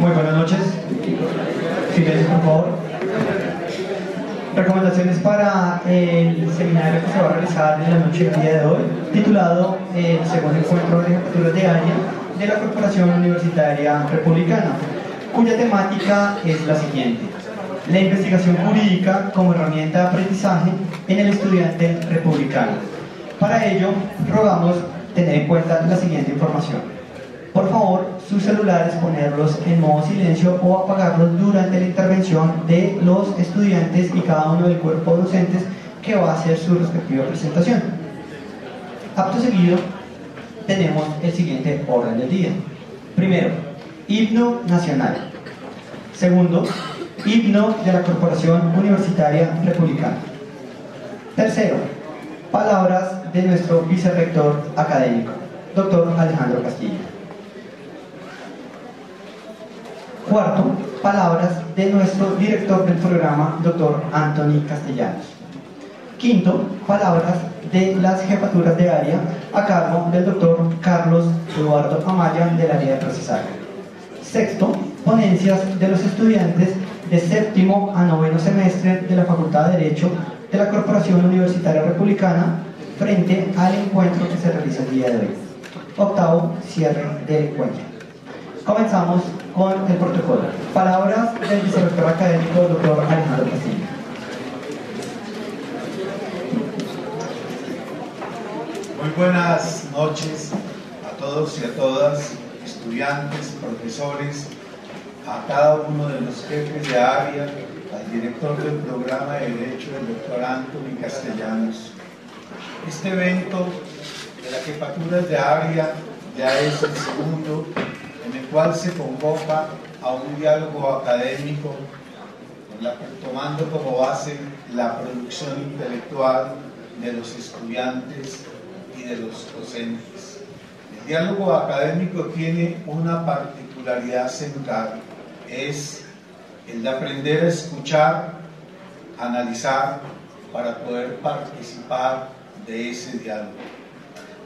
Muy buenas noches. Silencio, por favor. Recomendaciones para el seminario que se va a realizar en la noche del día de hoy, titulado el segundo encuentro de jefaturas de área de la Corporación Universitaria Republicana, cuya temática es la siguiente: la investigación jurídica como herramienta de aprendizaje en el estudiante republicano. Para ello, rogamos tener en cuenta la siguiente información. Por favor, sus celulares ponerlos en modo silencio o apagarlos durante la intervención de los estudiantes y cada uno del cuerpo de docentes que va a hacer su respectiva presentación. Acto seguido, tenemos el siguiente orden del día. Primero, himno nacional. Segundo, himno de la Corporación Universitaria Republicana. Tercero, palabras de nuestro vicerrector académico, doctor Alejandro Castillo. Cuarto, palabras de nuestro director del programa, doctor Anthony Castellanos. Quinto, palabras de las jefaturas de área a cargo del doctor Carlos Eduardo Amaya del área de procesaje. Sexto, ponencias de los estudiantes de séptimo a noveno semestre de la Facultad de Derecho de la Corporación Universitaria Republicana frente al encuentro que se realiza el día de hoy. Octavo, cierre del encuentro. Comenzamos con el protocolo. Palabras del vicerrector académico, doctor Alejandro Castillo. Muy buenas noches a todos y a todas, estudiantes, profesores, a cada uno de los jefes de área, al director del programa de Derecho, el doctor Anthony Castellanos. Este evento de las jefaturas de área ya es el segundo, en el cual se convoca a un diálogo académico tomando como base la producción intelectual de los estudiantes y de los docentes. El diálogo académico tiene una particularidad central, es el de aprender a escuchar, analizar, para poder participar de ese diálogo.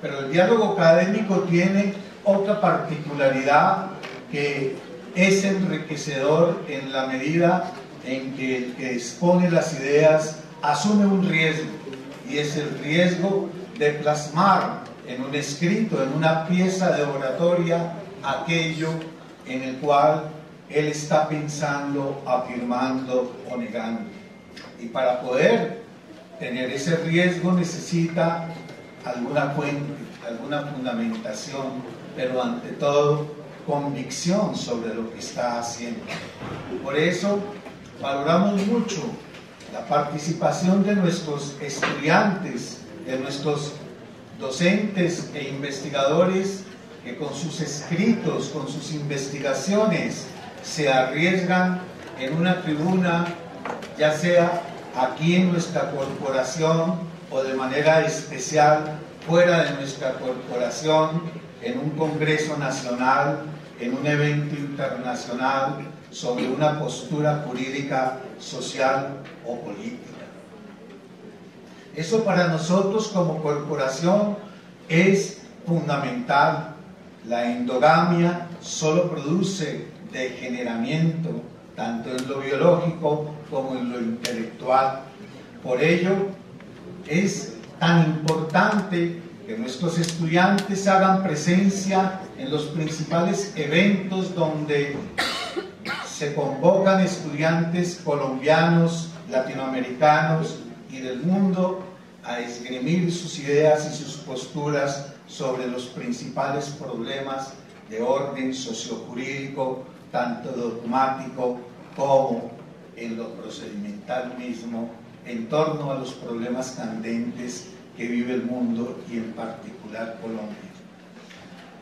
Pero el diálogo académico tiene otra particularidad, que es enriquecedor en la medida en que el que expone las ideas asume un riesgo, y es el riesgo de plasmar en un escrito, en una pieza de oratoria, aquello en el cual él está pensando, afirmando o negando. Y para poder tener ese riesgo necesita alguna fuente, alguna fundamentación, pero ante todo convicción sobre lo que está haciendo. Por eso valoramos mucho la participación de nuestros estudiantes, de nuestros docentes e investigadores, que con sus escritos, con sus investigaciones, se arriesgan en una tribuna, ya sea aquí en nuestra corporación o de manera especial fuera de nuestra corporación, en un congreso nacional, en un evento internacional sobre una postura jurídica, social o política. Eso para nosotros como corporación es fundamental. La endogamia solo produce degeneramiento, tanto en lo biológico como en lo intelectual. Por ello es tan importante que nuestros estudiantes hagan presencia en los principales eventos donde se convocan estudiantes colombianos, latinoamericanos y del mundo a esgrimir sus ideas y sus posturas sobre los principales problemas de orden sociojurídico, tanto dogmático como en lo procedimental mismo, en torno a los problemas candentes que vive el mundo y en particular Colombia.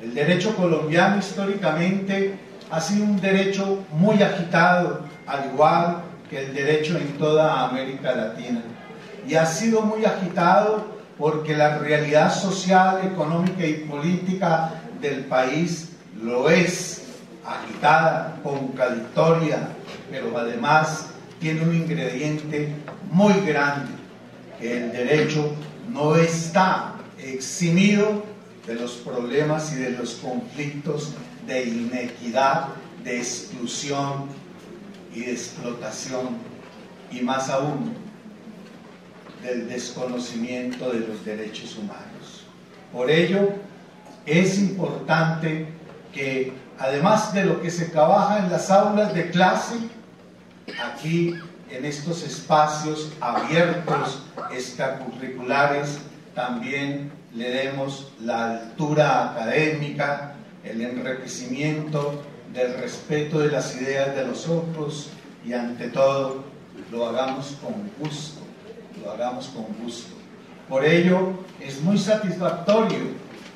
El derecho colombiano históricamente ha sido un derecho muy agitado, al igual que el derecho en toda América Latina, y ha sido muy agitado porque la realidad social, económica y política del país lo es, agitada, contradictoria, pero además tiene un ingrediente muy grande, que el derecho no está eximido de los problemas y de los conflictos de inequidad de exclusión y de explotación, y más aún del desconocimiento de los derechos humanos. Por ello, es importante que, además de lo que se trabaja en las aulas de clase, aquí en estos espacios abiertos extracurriculares también le demos la altura académica, el enriquecimiento del respeto de las ideas de los otros, y ante todo lo hagamos con gusto, lo hagamos con gusto. Por ello es muy satisfactorio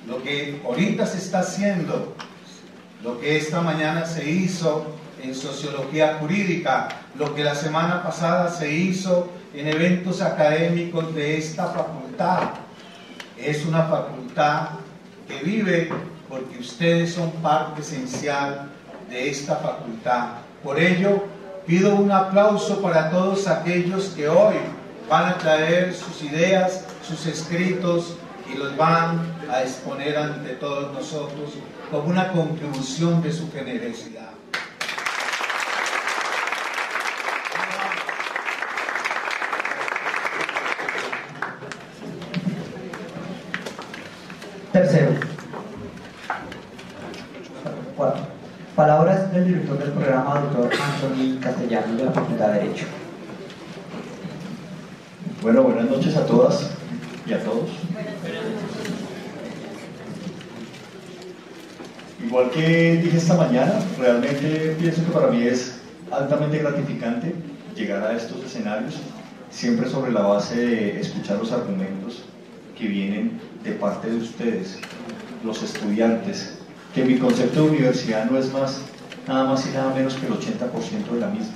lo que ahorita se está haciendo, lo que esta mañana se hizo en sociología jurídica, lo que la semana pasada se hizo en eventos académicos de esta facultad. Es una facultad que vive porque ustedes son parte esencial de esta facultad. Por ello, pido un aplauso para todos aquellos que hoy van a traer sus ideas, sus escritos, y los van a exponer ante todos nosotros como una contribución de su generosidad. Tercero. Cuarto. Palabras del director del programa, doctor Anthony Castellano, de la Facultad de Derecho. Bueno, buenas noches a todas y a todos. Igual que dije esta mañana, realmente pienso que para mí es altamente gratificante llegar a estos escenarios, siempre sobre la base de escuchar los argumentos que vienen de parte de ustedes, los estudiantes, que mi concepto de universidad no es nada más y nada menos que el 80% de la misma.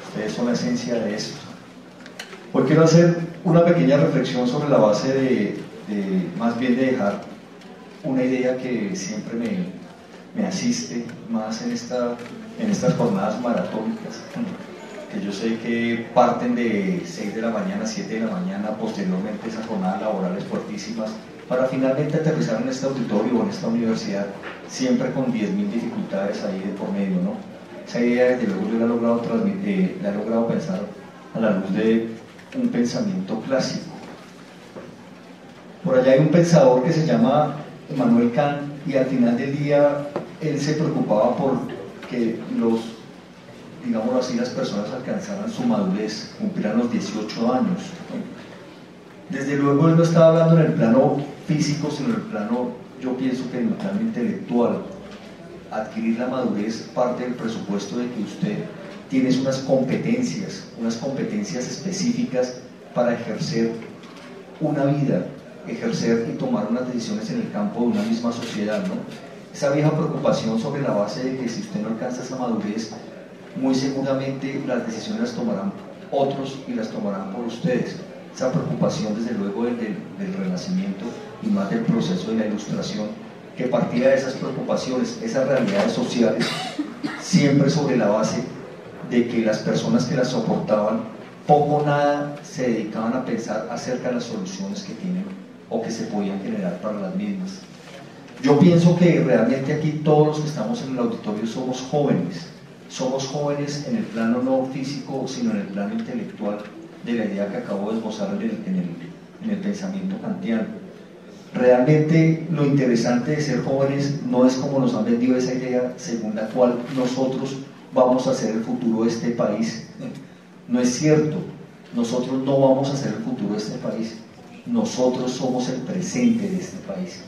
Ustedes son la esencia de esto. Hoy quiero hacer una pequeña reflexión sobre la base de más bien de dejar una idea que siempre me asiste más en estas jornadas maratónicas, que yo sé que parten de 6 de la mañana, 7 de la mañana, posteriormente esas jornadas laborales fuertísimas, para finalmente aterrizar en este auditorio o en esta universidad, siempre con 10.000 dificultades ahí de por medio, ¿no? Esa idea, desde luego, yo la he logrado transmitir, la he logrado pensar a la luz de un pensamiento clásico. Por allá hay un pensador que se llama Immanuel Kant, y al final del día él se preocupaba por que digámoslo así, las personas alcanzaran su madurez, cumplieran los 18 años. Desde luego él no estaba hablando en el plano físico, sino en el plano, yo pienso que en el plano intelectual. Adquirir la madurez parte del presupuesto de que usted tiene unas competencias específicas para ejercer una vida, ejercer y tomar unas decisiones en el campo de una misma sociedad, ¿no? Esa vieja preocupación sobre la base de que si usted no alcanza esa madurez, muy seguramente las decisiones las tomarán otros y las tomarán por ustedes. Esa preocupación, desde luego, del Renacimiento y más del proceso de la Ilustración, que partía de esas preocupaciones, esas realidades sociales, siempre sobre la base de que las personas que las soportaban poco o nada se dedicaban a pensar acerca de las soluciones que tienen o que se podían generar para las mismas. Yo pienso que realmente aquí todos los que estamos en el auditorio somos jóvenes en el plano no físico, sino en el plano intelectual de la idea que acabo de esbozar en el pensamiento kantiano. Realmente lo interesante de ser jóvenes no es como nos han vendido esa idea según la cual nosotros vamos a ser el futuro de este país. No es cierto, nosotros no vamos a ser el futuro de este país, nosotros somos el presente de este país.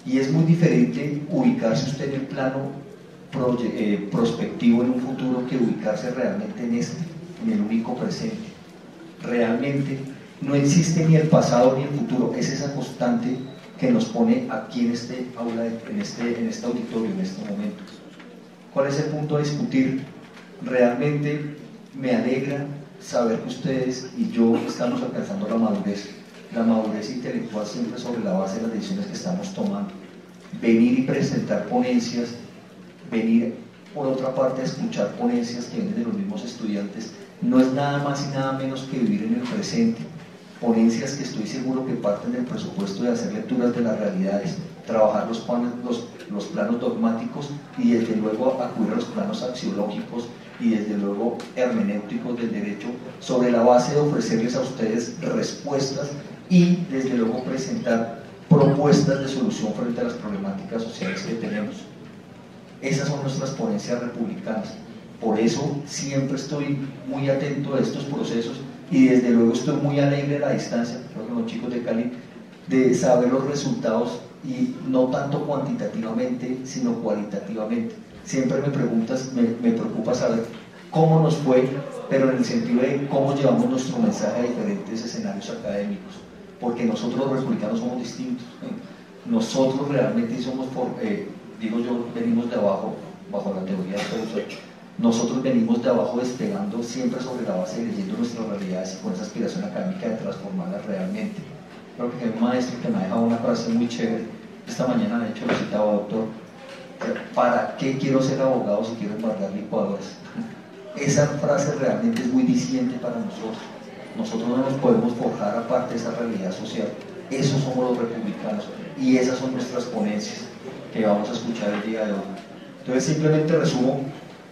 Y es muy diferente ubicarse usted en el plano prospectivo en un futuro que ubicarse realmente en el único presente. Realmente no existe ni el pasado ni el futuro, es esa constante que nos pone aquí en este aula, en este auditorio, en este momento. ¿Cuál es el punto a discutir? Realmente me alegra saber que ustedes y yo estamos alcanzando la madurez intelectual siempre sobre la base de las decisiones que estamos tomando. Venir y presentar ponencias, venir por otra parte a escuchar ponencias que vienen de los mismos estudiantes, no es nada más y nada menos que vivir en el presente. Ponencias que estoy seguro que parten del presupuesto de hacer lecturas de las realidades, trabajar los los planos dogmáticos y desde luego acudir a los planos axiológicos y desde luego hermenéuticos del derecho, sobre la base de ofrecerles a ustedes respuestas y desde luego presentar propuestas de solución frente a las problemáticas sociales que tenemos. Esas son nuestras ponencias republicanas. Por eso siempre estoy muy atento a estos procesos y desde luego estoy muy alegre a la distancia, creo que los chicos de Cali, de saber los resultados y no tanto cuantitativamente sino cualitativamente. Siempre me preocupa saber cómo nos fue, pero en el sentido de cómo llevamos nuestro mensaje a diferentes escenarios académicos, porque nosotros los republicanos somos distintos. Nosotros realmente somos, digo yo, venimos de abajo, bajo la teoría de Rousseau. Nosotros venimos de abajo despegando siempre sobre la base de leyendo nuestras realidades y con esa aspiración académica de transformarlas realmente. Creo que hay un maestro que me ha dejado una frase muy chévere. Esta mañana, de hecho, lo citaba, doctor: ¿para qué quiero ser abogado si quiero embargar licuadoras? Esa frase realmente es muy diciente para nosotros. Nosotros no nos podemos forjar aparte de esa realidad social. Esos somos los republicanos y esas son nuestras ponencias que vamos a escuchar el día de hoy. Entonces simplemente resumo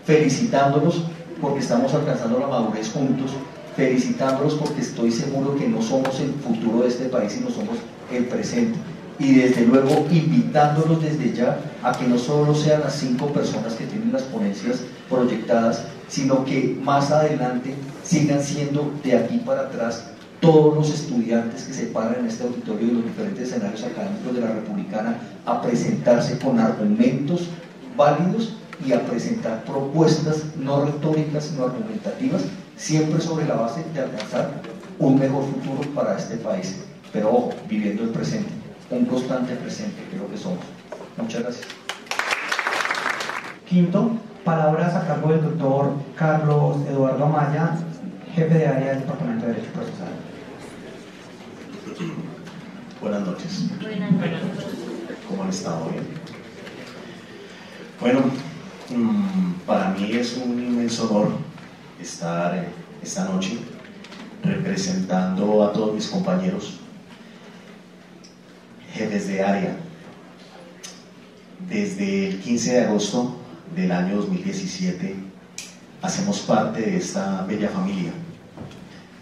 felicitándolos porque estamos alcanzando la madurez juntos, felicitándolos porque estoy seguro que no somos el futuro de este país, sino somos el presente. Y desde luego invitándolos desde ya a que no solo sean las 5 personas que tienen las ponencias proyectadas, sino que más adelante sigan siendo de aquí para atrás todos los estudiantes que se paran en este auditorio de los diferentes escenarios académicos de la Republicana a presentarse con argumentos válidos y a presentar propuestas no retóricas sino argumentativas, siempre sobre la base de alcanzar un mejor futuro para este país, pero ojo, viviendo el presente, un constante presente, que es lo que somos. Muchas gracias. Quinto, palabras a cargo del doctor Carlos Eduardo Amaya, jefe de área del Departamento de Derecho Procesal. Buenas noches. ¿Cómo han estado? ¿Bien? Bueno, para mí es un inmenso honor estar esta noche representando a todos mis compañeros, jefes de área. Desde el 15 de agosto del año 2017 hacemos parte de esta bella familia,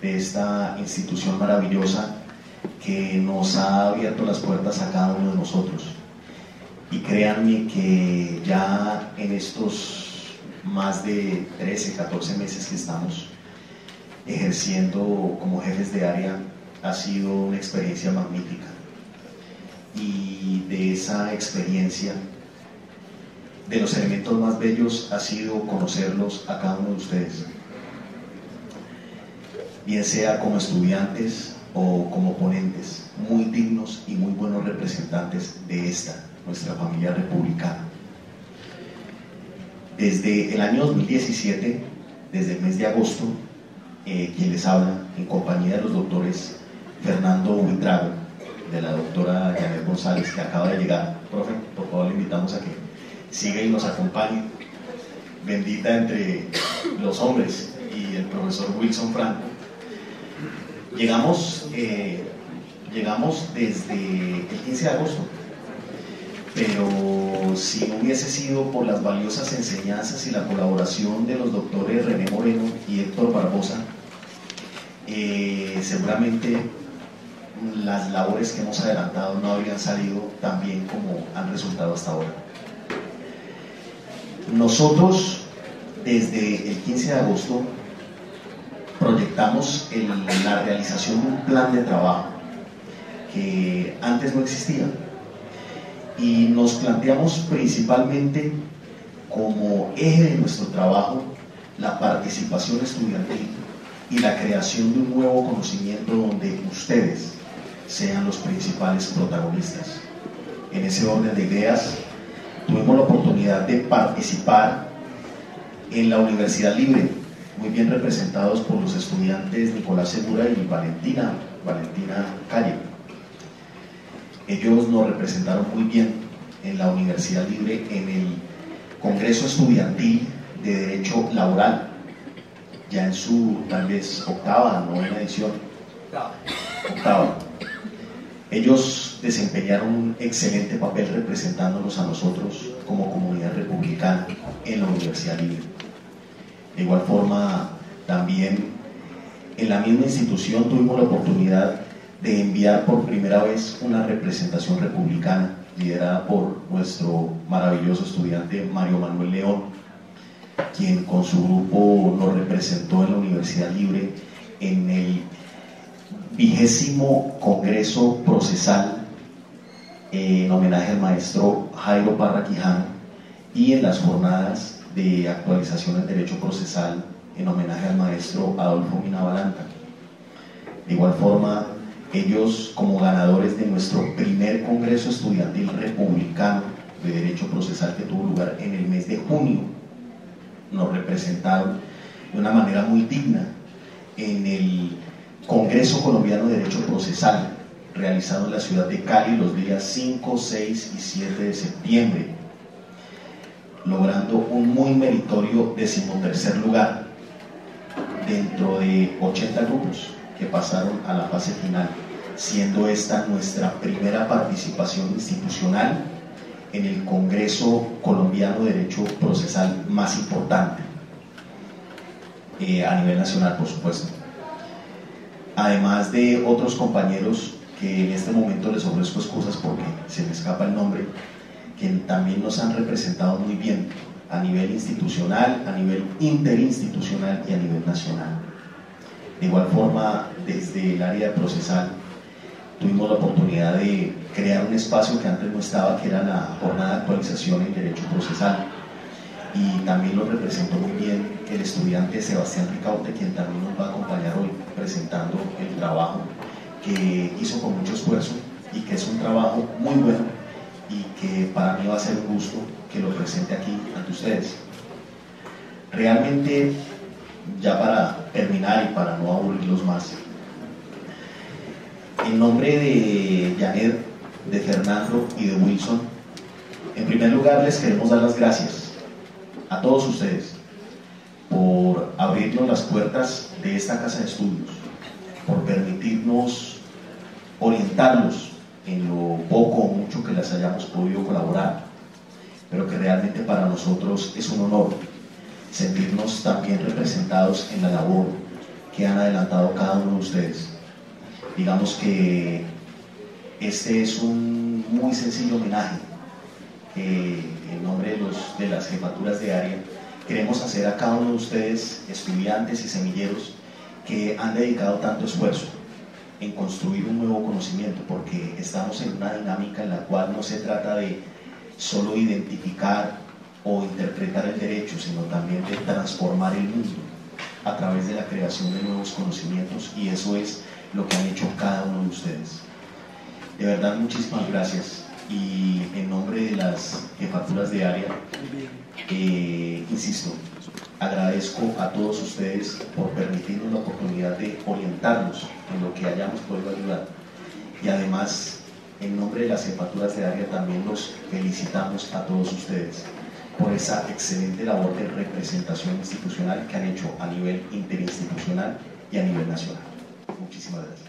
de esta institución maravillosa que nos ha abierto las puertas a cada uno de nosotros. Y créanme que ya en estos más de 13, 14 meses que estamos ejerciendo como jefes de área, ha sido una experiencia magnífica. Y de esa experiencia, de los elementos más bellos ha sido conocerlos a cada uno de ustedes, bien sea como estudiantes o como ponentes, muy dignos y muy buenos representantes de esta, nuestra familia republicana. Desde el año 2017, desde el mes de agosto, quien les habla, en compañía de los doctores Fernando Buitrago, de la doctora Janet González, que acaba de llegar. Profe, por favor le invitamos a que siga y nos acompañe. Bendita entre los hombres, y el profesor Wilson Franco. Llegamos desde el 15 de agosto, pero si no hubiese sido por las valiosas enseñanzas y la colaboración de los doctores René Moreno y Héctor Barbosa, seguramente las labores que hemos adelantado no habrían salido tan bien como han resultado hasta ahora. Nosotros, desde el 15 de agosto, proyectamos la realización de un plan de trabajo que antes no existía, y nos planteamos principalmente como eje de nuestro trabajo la participación estudiantil y la creación de un nuevo conocimiento donde ustedes sean los principales protagonistas. En ese orden de ideas, tuvimos la oportunidad de participar en la Universidad Libre, muy bien representados por los estudiantes Nicolás Segura y Valentina Calle. Ellos nos representaron muy bien en la Universidad Libre en el Congreso Estudiantil de Derecho Laboral, ya en su tal vez octava, novena edición. Octava. Ellos desempeñaron un excelente papel representándonos a nosotros como comunidad republicana en la Universidad Libre. De igual forma, también en la misma institución tuvimos la oportunidad de enviar por primera vez una representación republicana liderada por nuestro maravilloso estudiante Mario Manuel León, quien con su grupo nos representó en la Universidad Libre en el 20º Congreso Procesal en homenaje al maestro Jairo Parra Quijano y en las jornadas de actualización del derecho procesal en homenaje al maestro Adolfo Mina Balanta. De igual forma, ellos, como ganadores de nuestro primer Congreso Estudiantil Republicano de Derecho Procesal que tuvo lugar en el mes de junio, nos representaron de una manera muy digna en el Congreso Colombiano de Derecho Procesal, realizado en la ciudad de Cali los días 5, 6 y 7 de septiembre, logrando un muy meritorio 13º lugar dentro de 80 grupos que pasaron a la fase final, siendo esta nuestra primera participación institucional en el Congreso Colombiano de Derecho Procesal más importante a nivel nacional, por supuesto. Además de otros compañeros que en este momento les ofrezco excusas porque se me escapa el nombre, que también nos han representado muy bien a nivel institucional, a nivel interinstitucional y a nivel nacional. De igual forma, desde el área de procesal tuvimos la oportunidad de crear un espacio que antes no estaba, que era la jornada de actualización en derecho procesal, y también lo representó muy bien el estudiante Sebastián Ricaute, quien también nos va a acompañar hoy presentando el trabajo que hizo con mucho esfuerzo y que es un trabajo muy bueno y que para mí va a ser un gusto que lo presente aquí ante ustedes. Realmente, ya para terminar y para no aburrirlos más, en nombre de Janet, de Fernando y de Wilson, en primer lugar les queremos dar las gracias a todos ustedes por abrirnos las puertas de esta casa de estudios, por permitirnos orientarlos en lo poco o mucho que les hayamos podido colaborar, pero que realmente para nosotros es un honor sentirnos también representados en la labor que han adelantado cada uno de ustedes. Digamos que este es un muy sencillo homenaje en nombre de las jefaturas de área queremos hacer a cada uno de ustedes, estudiantes y semilleros que han dedicado tanto esfuerzo en construir un nuevo conocimiento, porque estamos en una dinámica en la cual no se trata de solo identificar o interpretar el derecho, sino también de transformar el mundo a través de la creación de nuevos conocimientos, y eso es lo que han hecho cada uno de ustedes. De verdad, muchísimas gracias, y en nombre de las jefaturas de área, insisto, agradezco a todos ustedes por permitirnos la oportunidad de orientarnos en lo que hayamos podido ayudar, y además, en nombre de las jefaturas de área, también los felicitamos a todos ustedes por esa excelente labor de representación institucional que han hecho a nivel interinstitucional y a nivel nacional. Muchísimas gracias.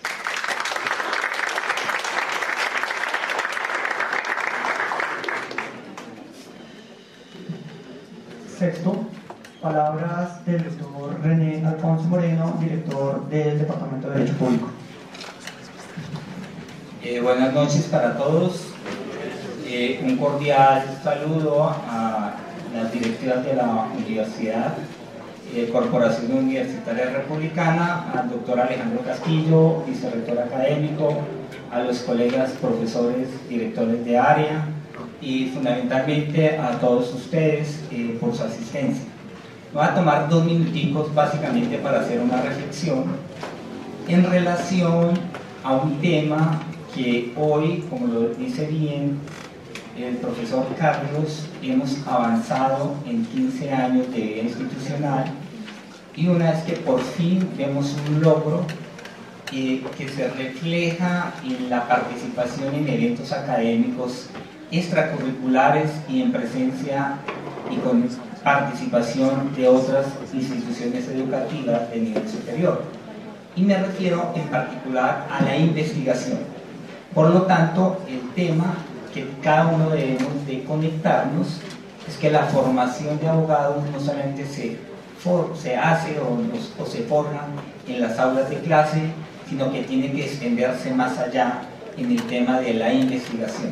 Sexto, palabras del doctor René Alfonso Moreno, director del Departamento de Derecho Público. Buenas noches para todos. Un cordial saludo a las directivas de la Universidad, Corporación Universitaria Republicana, al doctor Alejandro Castillo, vicerrector académico, a los colegas profesores, directores de área, y fundamentalmente a todos ustedes por su asistencia. Voy a tomar 2 minuticos básicamente para hacer una reflexión en relación a un tema que hoy, como lo dice bien el profesor Carlos, hemos avanzado en 15 años de vida institucional, y una vez que por fin vemos un logro que se refleja en la participación en eventos académicos extracurriculares y en presencia y con participación de otras instituciones educativas de nivel superior. Y me refiero en particular a la investigación. Por lo tanto, el tema que cada uno debemos de conectarnos es que la formación de abogados no solamente se hace o se forja en las aulas de clase, sino que tiene que extenderse más allá en el tema de la investigación.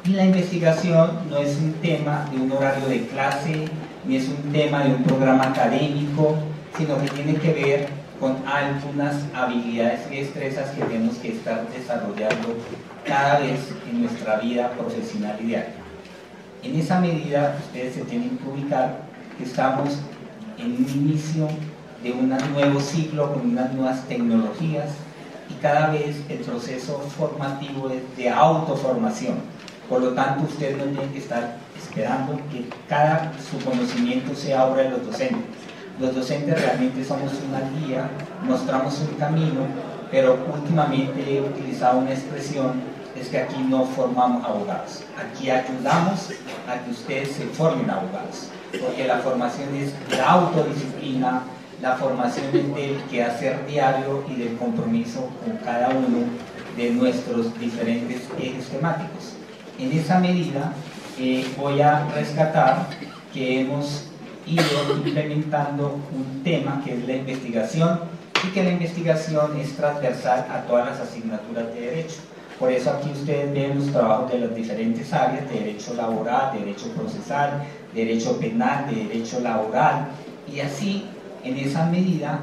Y la investigación no es un tema de un horario de clase, ni es un tema de un programa académico, sino que tiene que ver con algunas habilidades y destrezas que tenemos que estar desarrollando cada vez en nuestra vida profesional y diaria. En esa medida, ustedes se tienen que ubicar que estamos en un inicio de un nuevo ciclo con unas nuevas tecnologías y cada vez el proceso formativo es de autoformación. Por lo tanto, ustedes no tienen que estar esperando que su conocimiento sea obra de los docentes. Los docentes realmente somos una guía, mostramos un camino, pero últimamente he utilizado una expresión, es que aquí no formamos abogados, aquí ayudamos a que ustedes se formen abogados, porque la formación es la autodisciplina, la formación es del quehacer diario y del compromiso con cada uno de nuestros diferentes ejes temáticos. En esa medida voy a rescatar que hemos ido implementando un tema que es la investigación y que la investigación es transversal a todas las asignaturas de derecho. Por eso aquí ustedes ven los trabajos de las diferentes áreas, de derecho laboral, de derecho procesal, derecho penal, de derecho laboral, y así, en esa medida,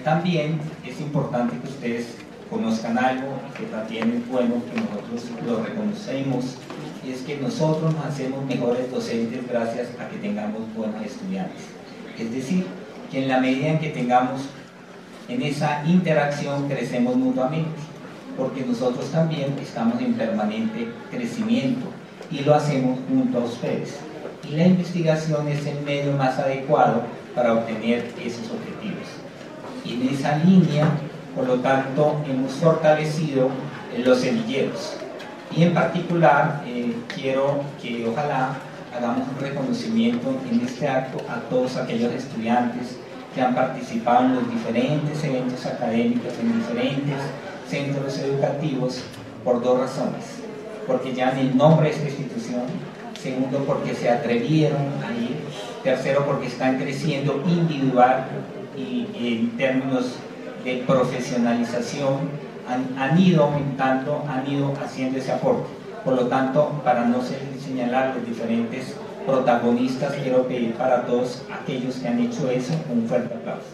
también es importante que ustedes conozcan algo que también es bueno que nosotros lo reconocemos, y es que nosotros nos hacemos mejores docentes gracias a que tengamos buenos estudiantes. Es decir, que en la medida en que tengamos en esa interacción crecemos mutuamente, porque nosotros también estamos en permanente crecimiento y lo hacemos junto a ustedes. Y la investigación es el medio más adecuado para obtener esos objetivos. Y en esa línea, por lo tanto, hemos fortalecido los semilleros. Y en particular, quiero que ojalá hagamos un reconocimiento en este acto a todos aquellos estudiantes que han participado en los diferentes eventos académicos, en diferentes centros educativos, por dos razones. Porque llevan el nombre de esta institución, segundo, porque se atrevieron a ir, tercero, porque están creciendo individual y en términos de profesionalización han ido aumentando, han ido haciendo ese aporte. Por lo tanto, para no señalar los diferentes protagonistas, quiero pedir para todos aquellos que han hecho eso un fuerte aplauso.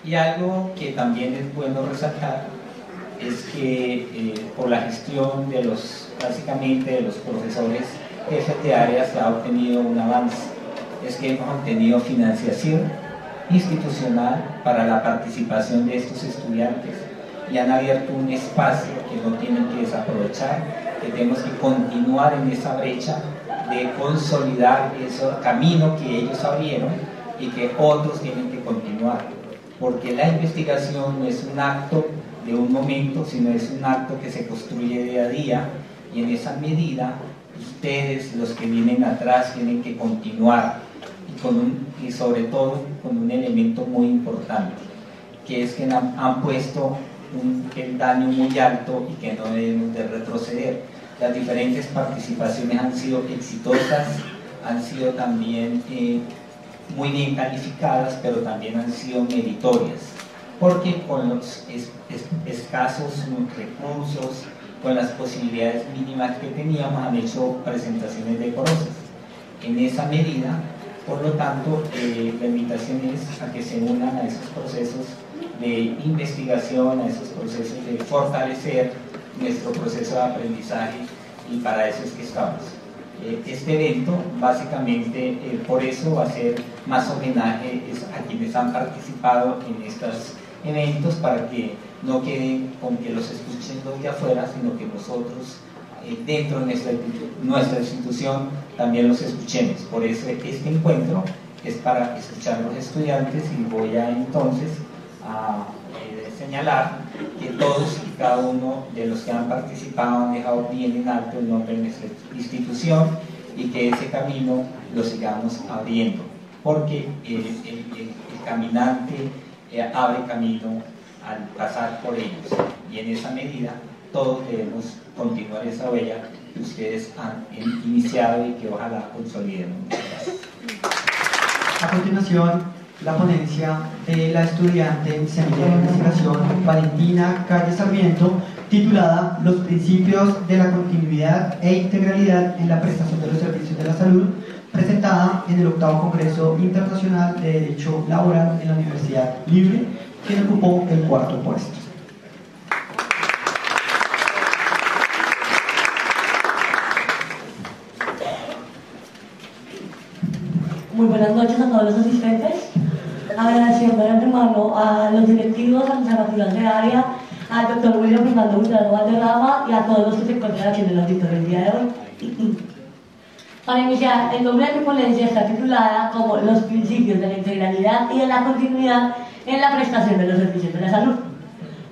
Y algo que también es bueno resaltar es que por la gestión de básicamente de los profesores jefes de área se ha obtenido un avance. Es que hemos obtenido financiación institucional para la participación de estos estudiantes y han abierto un espacio que no tienen que desaprovechar, que tenemos que continuar en esa brecha de consolidar ese camino que ellos abrieron y que otros tienen que continuar, porque la investigación no es un acto de un momento, sino es un acto que se construye día a día, y en esa medida ustedes, los que vienen atrás, tienen que continuar y sobre todo con un elemento muy importante, que es que han puesto un peldaño muy alto y que no debemos de retroceder. Las diferentes participaciones han sido exitosas, han sido también muy bien calificadas, pero también han sido meritorias, porque con los escasos recursos, con las posibilidades mínimas que teníamos, han hecho presentaciones decorosas. En esa medida, por lo tanto, la invitación es a que se unan a esos procesos de investigación, a esos procesos de fortalecer nuestro proceso de aprendizaje, y para eso es que estamos. Este evento, básicamente, por eso va a ser más homenaje a quienes han participado en estos eventos, para que no queden con que los escuchen los de afuera, sino que nosotros dentro de nuestra institución también los escuchemos. Por eso este encuentro es para escuchar a los estudiantes, y voy a entonces a señalar que todos y cada uno de los que han participado han dejado bien en alto el nombre de nuestra institución, y que ese camino lo sigamos abriendo, porque el caminante abre camino al pasar por ellos. Y en esa medida todos debemos continuar esa huella que ustedes han iniciado y que ojalá consoliden. Muchas gracias. A continuación, la ponencia de la estudiante en Semilla de Investigación Valentina Calle Sarmiento, titulada Los principios de la continuidad e integralidad en la prestación de los servicios de la salud, presentada en el 8º Congreso Internacional de Derecho Laboral en la Universidad Libre, quien ocupó el 4º puesto. Muy buenas noches a todos los asistentes, agradeciendo de antemano a los directivos, a las alternativas de área, al doctor William Fernando Buitrón Valderrama y a todos los que se encuentran aquí en el auditorio el día de hoy. Para iniciar, el nombre de mi ponencia está titulada como Los principios de la integralidad y de la continuidad en la prestación de los servicios de la salud.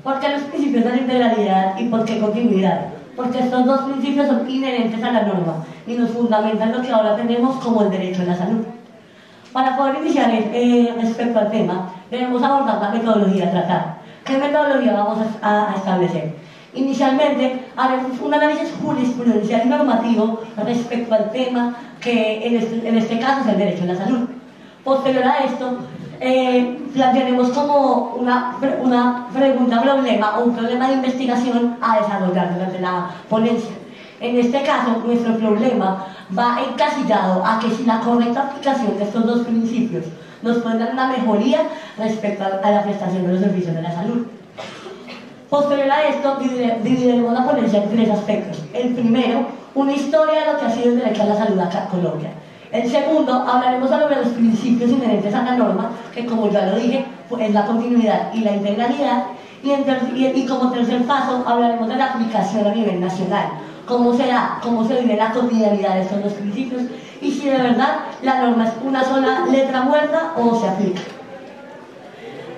¿Por qué los principios de la integralidad y por qué continuidad? Porque estos dos principios son inherentes a la norma y nos fundamentan lo que ahora tenemos como el derecho a la salud. Para poder iniciar respecto al tema, debemos abordar la metodología a tratar. ¿Qué metodología vamos a establecer? Inicialmente, haremos un análisis jurisprudencial y normativo respecto al tema que en este caso es el derecho a la salud. Posterior a esto, plantearemos como una pregunta-problema o un problema de investigación a desarrollar durante la ponencia. En este caso, nuestro problema va encasillado a que si la correcta aplicación de estos dos principios nos puede dar una mejoría respecto a la prestación de los servicios de la salud. Posterior a esto, dividiremos la ponencia en 3 aspectos. El primero, una historia de lo que ha sido el derecho a la salud acá en Colombia. El segundo, hablaremos sobre los principios inherentes a la norma, que como ya lo dije, es la continuidad y la integralidad. Y como tercer paso, hablaremos de la aplicación a nivel nacional. Cómo se vive la cotidianidad de estos dos principios y si de verdad la norma es una sola letra muerta o se aplica.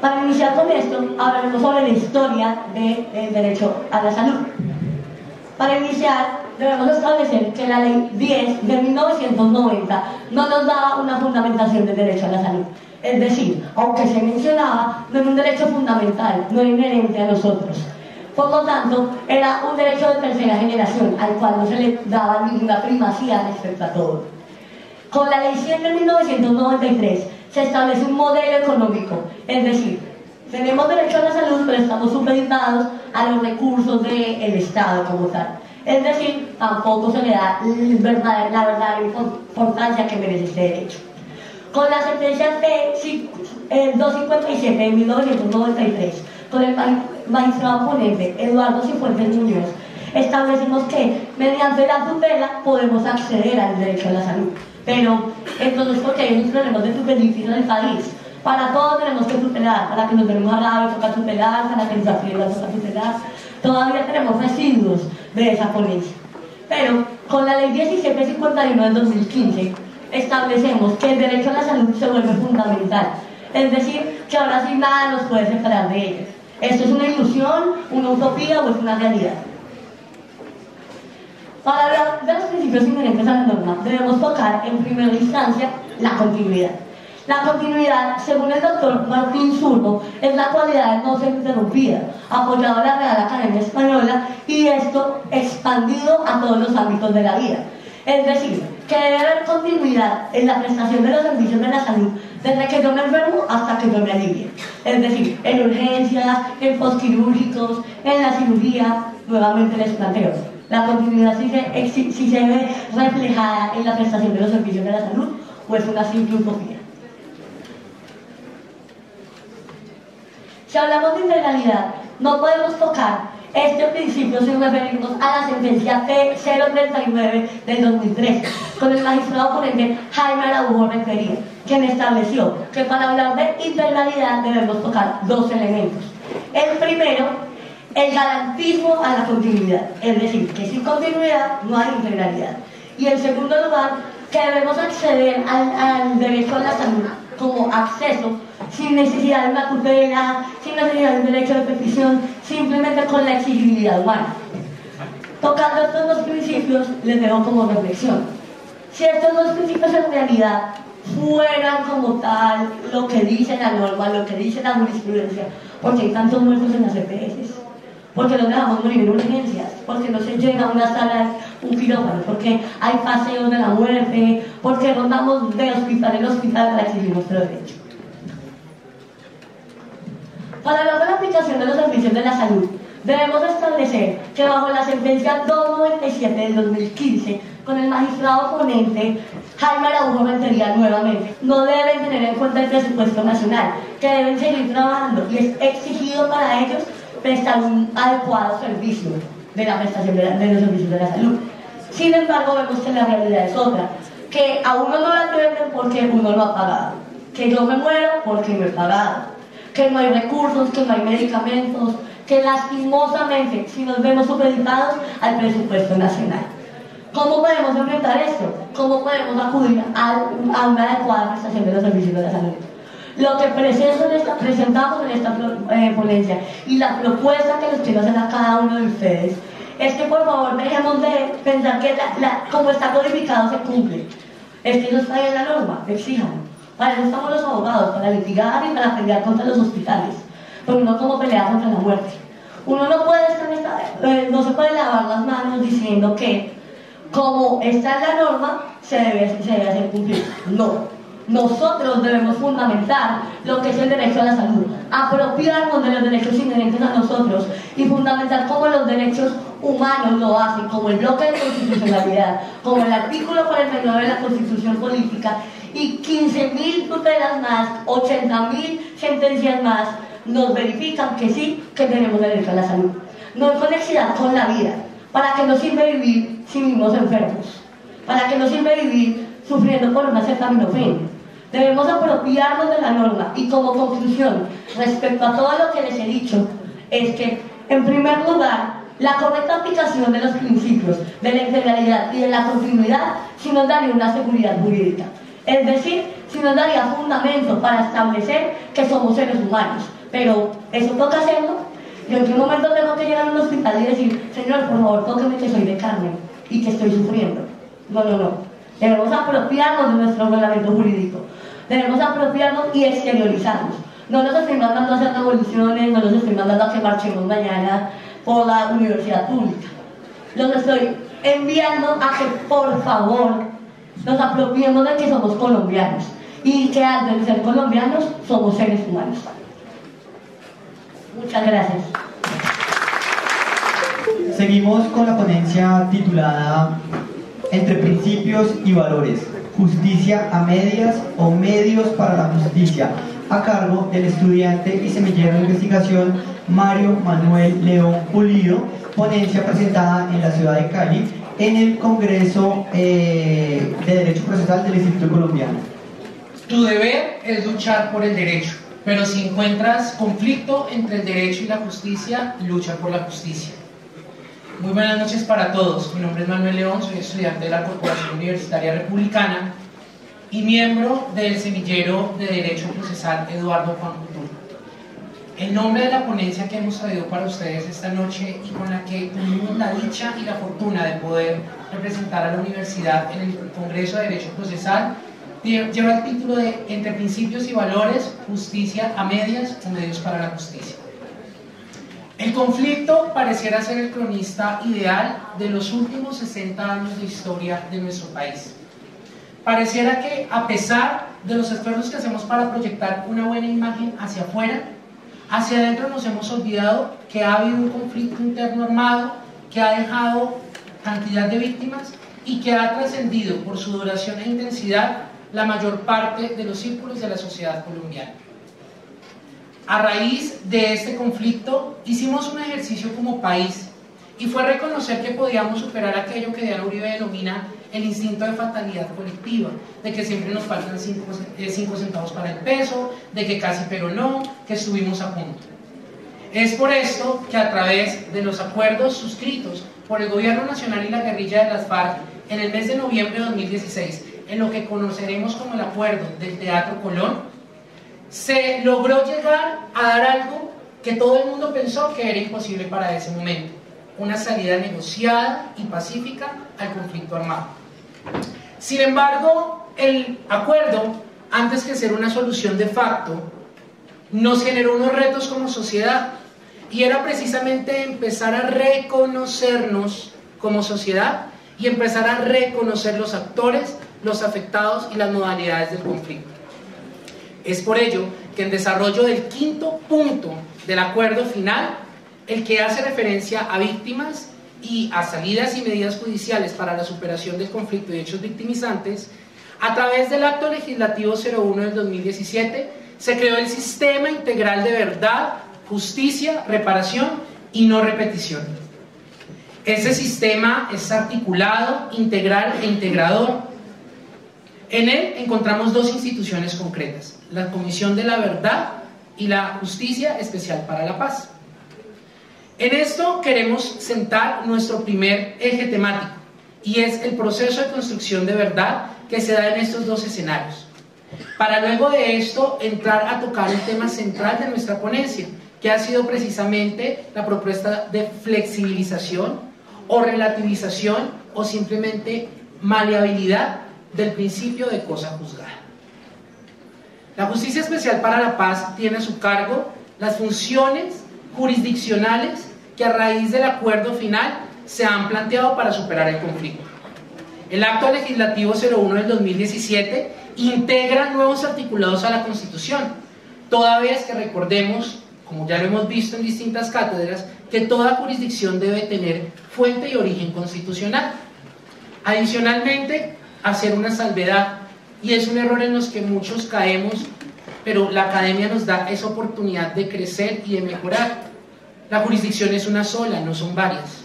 Para iniciar con esto, hablaremos sobre la historia del derecho a la salud. Para iniciar, debemos establecer que la Ley 10 de 1990 no nos daba una fundamentación del derecho a la salud. Es decir, aunque se mencionaba, no era un derecho fundamental, no era inherente a nosotros. Por lo tanto, era un derecho de tercera generación, al cual no se le daba ninguna primacía respecto a todo. Con la Ley 100 de 1993 se establece un modelo económico, es decir, tenemos derecho a la salud, pero estamos supeditados a los recursos del Estado como tal. Es decir, tampoco se le da la verdadera importancia que merece este derecho. Con la sentencia de 257 de 1993, con el magistrado ponente Eduardo Cifuentes Muñoz, establecimos que mediante la tutela podemos acceder al derecho a la salud. Pero entonces, porque hay unos problemas de tutelitis en el país, para todo tenemos que tutelar, para que nos demos a grave toca tutelar, para que nos afiliemos toca tutelar, todavía tenemos residuos de esa ponencia. Pero con la ley 1751 del 2015 establecemos que el derecho a la salud se vuelve fundamental, es decir, que ahora sí nada nos puede separar de ellos. ¿Esto es una ilusión, una utopía o es una realidad? Para hablar de los principios inherentes a la norma, debemos tocar en primera instancia la continuidad. La continuidad, según el doctor Martín Zurdo, es la cualidad de no ser interrumpida, apoyado en la Real Academia Española y esto expandido a todos los ámbitos de la vida. Es decir, que debe haber continuidad en la prestación de los servicios de la salud desde que yo me enfermo hasta que yo me alivie. Es decir, en urgencias, en postquirúrgicos, en la cirugía, nuevamente les planteo. La continuidad si se ve reflejada en la prestación de los servicios de la salud o es una simple utopía. Si hablamos de integralidad, no podemos tocar este principio sin referirnos a la sentencia T039 del 2013, con el magistrado ponente Jaime Araújo Rentería, quien estableció que para hablar de integralidad debemos tocar 2 elementos. El primero, el garantismo a la continuidad, es decir, que sin continuidad no hay integralidad. Y en segundo lugar, que debemos acceder al derecho a la salud como acceso, sin necesidad de una tutela, sin necesidad de un derecho de petición, simplemente con la exigibilidad humana. Tocando estos 2 principios, les dejo como reflexión. Si estos 2 principios en realidad fueran como tal lo que dice la norma, lo que dice la jurisprudencia, porque hay tantos muertos en las EPS, porque no dejamos morir en urgencias, porque no se llega a una sala, un quirófano, porque hay paseos de la muerte, porque rondamos de hospital en hospital para exigir nuestro derecho. Para hablar de la aplicación de los servicios de la salud, debemos establecer que bajo la sentencia 297 del 2015, con el magistrado ponente Jaime Araujo Rentería nuevamente, no deben tener en cuenta el presupuesto nacional, que deben seguir trabajando y es exigido para ellos prestar un adecuado servicio de la prestación de los servicios de la salud. Sin embargo, vemos que la realidad es otra, que a uno no la atienden porque uno no ha pagado, que yo me muero porque no he pagado, que no hay recursos, que no hay medicamentos, que lastimosamente si nos vemos supeditados al presupuesto nacional. ¿Cómo podemos enfrentar esto? ¿Cómo podemos acudir a una adecuada prestación de los servicios de la salud? Lo que presentamos en esta ponencia y la propuesta que les quiero hacer a cada uno de ustedes es que por favor dejemos de pensar que como está codificado se cumple. Es que eso está ahí en la norma, exijan. Para eso estamos los abogados, para litigar y para pelear contra los hospitales, pero no como pelear contra la muerte. Uno no puede no se puede lavar las manos diciendo que como está en la norma se debe hacer cumplir. No. Nosotros debemos fundamentar lo que es el derecho a la salud, apropiarnos de los derechos inherentes a nosotros y fundamentar como los derechos humanos lo hacen, como el bloque de constitucionalidad, como el artículo 49 de la Constitución Política y 15.000 tutelas más, 80.000 sentencias más nos verifican que sí, que tenemos derecho a la salud. No en conexidad con la vida. ¿Para qué nos sirve vivir si vivimos enfermos? ¿Para qué nos sirve vivir sufriendo por una acetaminofén? Debemos apropiarnos de la norma y como conclusión respecto a todo lo que les he dicho es que en primer lugar la correcta aplicación de los principios de la integralidad y de la continuidad sí nos daría una seguridad jurídica, es decir, sí nos daría fundamento para establecer que somos seres humanos, pero eso toca hacerlo. Yo en qué momento tengo que llegar a un hospital y decir, señor, por favor, tóqueme que soy de carne y que estoy sufriendo. No. Debemos apropiarnos de nuestro reglamento jurídico. Debemos apropiarnos y exteriorizarnos. No nos estoy mandando a hacer revoluciones, no nos estoy mandando a que marchemos mañana por la universidad pública. Los estoy enviando a que, por favor, nos apropiemos de que somos colombianos y que al ser colombianos somos seres humanos. Muchas gracias. Seguimos con la ponencia titulada Entre principios y valores, justicia a medias o medios para la justicia, a cargo del estudiante y semillero de investigación Mario Manuel León Pulido, ponencia presentada en la ciudad de Cali en el Congreso de Derecho Procesal del Instituto Colombiano. Tu deber es luchar por el derecho, pero si encuentras conflicto entre el derecho y la justicia, lucha por la justicia. Muy buenas noches para todos. Mi nombre es Manuel León, soy estudiante de la Corporación Universitaria Republicana y miembro del semillero de Derecho Procesal Eduardo Juan Couture. En nombre de la ponencia que hemos traído para ustedes esta noche y con la que tuvimos la dicha y la fortuna de poder representar a la universidad en el Congreso de Derecho Procesal, lleva el título de Entre principios y valores, justicia a medias o medios para la justicia. El conflicto pareciera ser el cronista ideal de los últimos 60 años de historia de nuestro país. Pareciera que, a pesar de los esfuerzos que hacemos para proyectar una buena imagen hacia afuera, hacia adentro nos hemos olvidado que ha habido un conflicto interno armado que ha dejado cantidad de víctimas y que ha trascendido por su duración e intensidad la mayor parte de los círculos de la sociedad colombiana. A raíz de este conflicto hicimos un ejercicio como país y fue reconocer que podíamos superar aquello que Diana Uribe denomina el instinto de fatalidad colectiva, de que siempre nos faltan 5 centavos para el peso, de que casi pero no, que estuvimos a punto. Es por esto que a través de los acuerdos suscritos por el Gobierno Nacional y la guerrilla de las FARC en el mes de noviembre de 2016, en lo que conoceremos como el Acuerdo del Teatro Colón, se logró llegar a dar algo que todo el mundo pensó que era imposible para ese momento: una salida negociada y pacífica al conflicto armado. Sin embargo, el acuerdo, antes que ser una solución de facto, nos generó unos retos como sociedad, y era precisamente empezar a reconocernos como sociedad y empezar a reconocer los actores, los afectados y las modalidades del conflicto. Es por ello que en desarrollo del quinto punto del acuerdo final, el que hace referencia a víctimas y a salidas y medidas judiciales para la superación del conflicto y hechos victimizantes, a través del Acto Legislativo 01 del 2017, se creó el Sistema Integral de Verdad, Justicia, Reparación y No Repetición. Ese sistema es articulado, integral e integrador. En él encontramos dos instituciones concretas: la Comisión de la Verdad y la Justicia Especial para la Paz. En esto queremos sentar nuestro primer eje temático, y es el proceso de construcción de verdad que se da en estos dos escenarios, para luego de esto entrar a tocar el tema central de nuestra ponencia, que ha sido precisamente la propuesta de flexibilización o relativización o simplemente maleabilidad del principio de cosa juzgada. La Justicia Especial para la Paz tiene a su cargo las funciones jurisdiccionales que a raíz del acuerdo final se han planteado para superar el conflicto. El Acto Legislativo 01 del 2017 integra nuevos articulados a la Constitución, toda vez que recordemos, como ya lo hemos visto en distintas cátedras, que toda jurisdicción debe tener fuente y origen constitucional. Adicionalmente, hacer una salvedad, y es un error en los que muchos caemos, pero la academia nos da esa oportunidad de crecer y de mejorar. La jurisdicción es una sola, no son varias.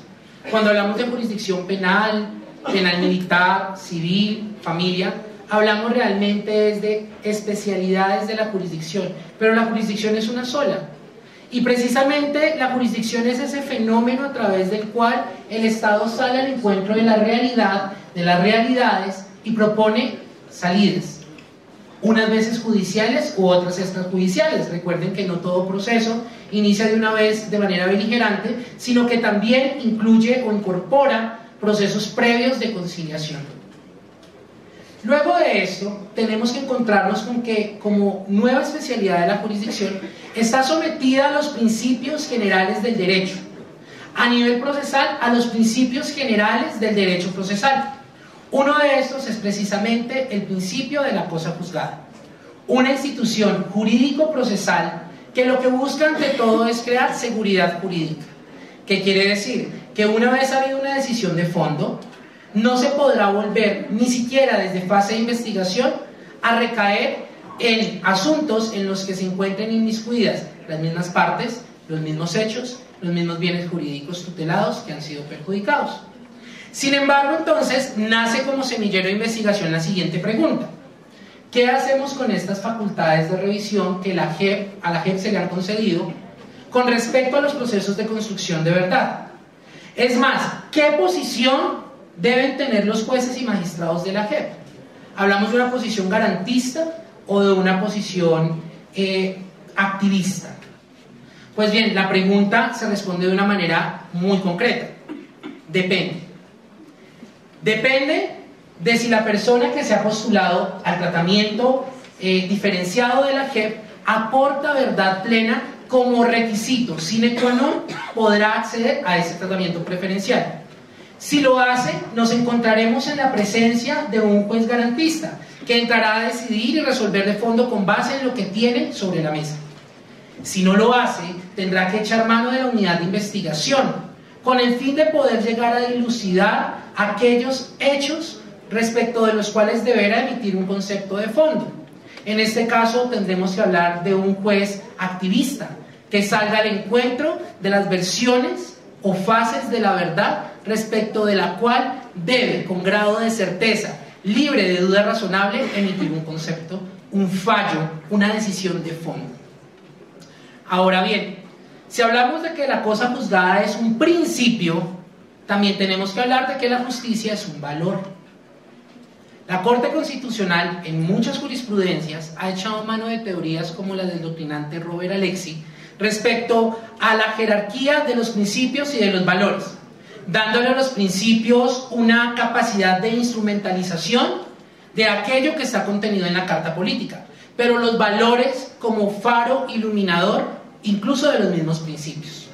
Cuando hablamos de jurisdicción penal, penal militar, civil, familia, hablamos realmente de especialidades de la jurisdicción, pero la jurisdicción es una sola. Y precisamente la jurisdicción es ese fenómeno a través del cual el Estado sale al encuentro de la realidad, de las realidades, y propone salidas, unas veces judiciales u otras extrajudiciales. Recuerden que no todo proceso inicia de una vez de manera beligerante, sino que también incluye o incorpora procesos previos de conciliación. Luego de esto, tenemos que encontrarnos con que, como nueva especialidad de la jurisdicción, está sometida a los principios generales del derecho, a nivel procesal, a los principios generales del derecho procesal. Uno de estos es precisamente el principio de la cosa juzgada, una institución jurídico-procesal que lo que busca ante todo es crear seguridad jurídica. ¿Qué quiere decir? Que una vez ha habido una decisión de fondo, no se podrá volver, ni siquiera desde fase de investigación, a recaer en asuntos en los que se encuentren inmiscuidas las mismas partes, los mismos hechos, los mismos bienes jurídicos tutelados que han sido perjudicados. Sin embargo, entonces, nace como semillero de investigación la siguiente pregunta: ¿qué hacemos con estas facultades de revisión que a la JEP se le han concedido con respecto a los procesos de construcción de verdad? Es más, ¿qué posición deben tener los jueces y magistrados de la JEP? ¿Hablamos de una posición garantista o de una posición activista? Pues bien, la pregunta se responde de una manera muy concreta: depende. Depende de si la persona que se ha postulado al tratamiento diferenciado de la JEP aporta verdad plena como requisito sine qua non, podrá acceder a ese tratamiento preferencial. Si lo hace, nos encontraremos en la presencia de un juez garantista que entrará a decidir y resolver de fondo con base en lo que tiene sobre la mesa. Si no lo hace, tendrá que echar mano de la unidad de investigación con el fin de poder llegar a dilucidar aquellos hechos respecto de los cuales deberá emitir un concepto de fondo. En este caso tendremos que hablar de un juez activista que salga al encuentro de las versiones o fases de la verdad respecto de la cual debe, con grado de certeza, libre de duda razonable, emitir un concepto, un fallo, una decisión de fondo. Ahora bien, si hablamos de que la cosa juzgada es un principio, también tenemos que hablar de que la justicia es un valor. La Corte Constitucional, en muchas jurisprudencias, ha echado mano de teorías como la del doctrinante Robert Alexy respecto a la jerarquía de los principios y de los valores, dándole a los principios una capacidad de instrumentalización de aquello que está contenido en la Carta Política, pero los valores como faro iluminador incluso de los mismos principios.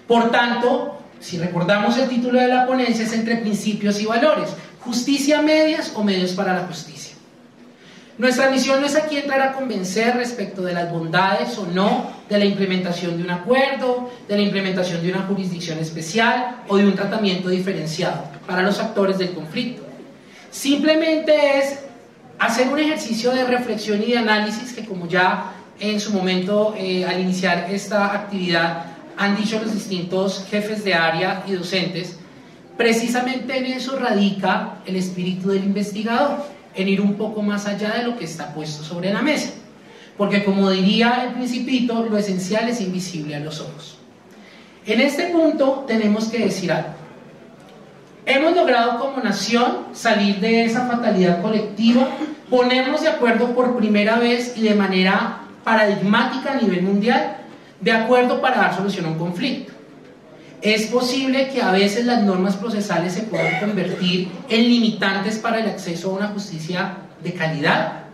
Por tanto, si recordamos el título de la ponencia, es entre principios y valores, justicia a medias o medios para la justicia. Nuestra misión no es aquí entrar a convencer respecto de las bondades o no de la implementación de un acuerdo, de la implementación de una jurisdicción especial o de un tratamiento diferenciado para los actores del conflicto. Simplemente es hacer un ejercicio de reflexión y de análisis que, como ya en su momento al iniciar esta actividad han dicho los distintos jefes de área y docentes, precisamente en eso radica el espíritu del investigador, en ir un poco más allá de lo que está puesto sobre la mesa, porque como diría el Principito, lo esencial es invisible a los ojos. En este punto tenemos que decir algo. Hemos logrado como nación salir de esa fatalidad colectiva, ponernos de acuerdo por primera vez y de manera paradigmática a nivel mundial, de acuerdo para dar solución a un conflicto. Es posible que a veces las normas procesales se puedan convertir en limitantes para el acceso a una justicia de calidad,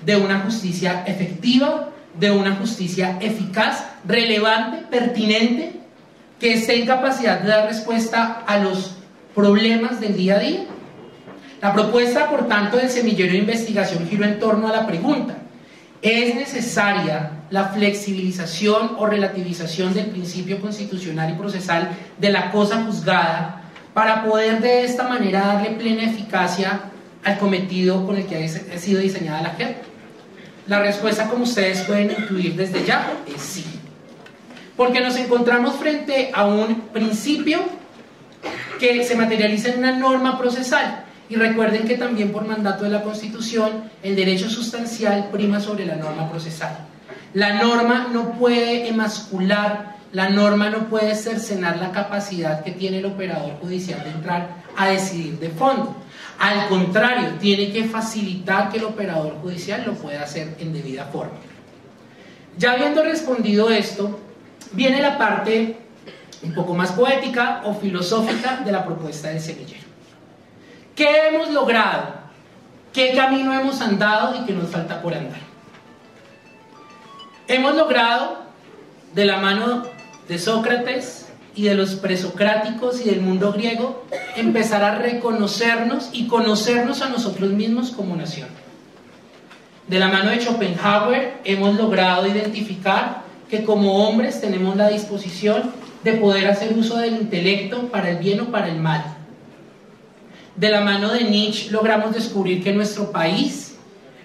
de una justicia efectiva, de una justicia eficaz, relevante, pertinente, que esté en capacidad de dar respuesta a los problemas del día a día. La propuesta, por tanto, del semillero de investigación giró en torno a la pregunta: ¿es necesaria la flexibilización o relativización del principio constitucional y procesal de la cosa juzgada para poder de esta manera darle plena eficacia al cometido con el que ha sido diseñada la JEP? La respuesta, como ustedes pueden intuir desde ya, es sí. Porque nos encontramos frente a un principio que se materializa en una norma procesal. Y recuerden que también por mandato de la Constitución el derecho sustancial prima sobre la norma procesal. La norma no puede emascular, la norma no puede cercenar la capacidad que tiene el operador judicial de entrar a decidir de fondo. Al contrario, tiene que facilitar que el operador judicial lo pueda hacer en debida forma. Ya habiendo respondido esto, viene la parte un poco más poética o filosófica de la propuesta del semillero. ¿Qué hemos logrado? ¿Qué camino hemos andado y qué nos falta por andar? Hemos logrado, de la mano de Sócrates y de los presocráticos y del mundo griego, empezar a reconocernos y conocernos a nosotros mismos como nación. De la mano de Schopenhauer hemos logrado identificar que como hombres tenemos la disposición de poder hacer uso del intelecto para el bien o para el mal. De la mano de Nietzsche logramos descubrir que nuestro país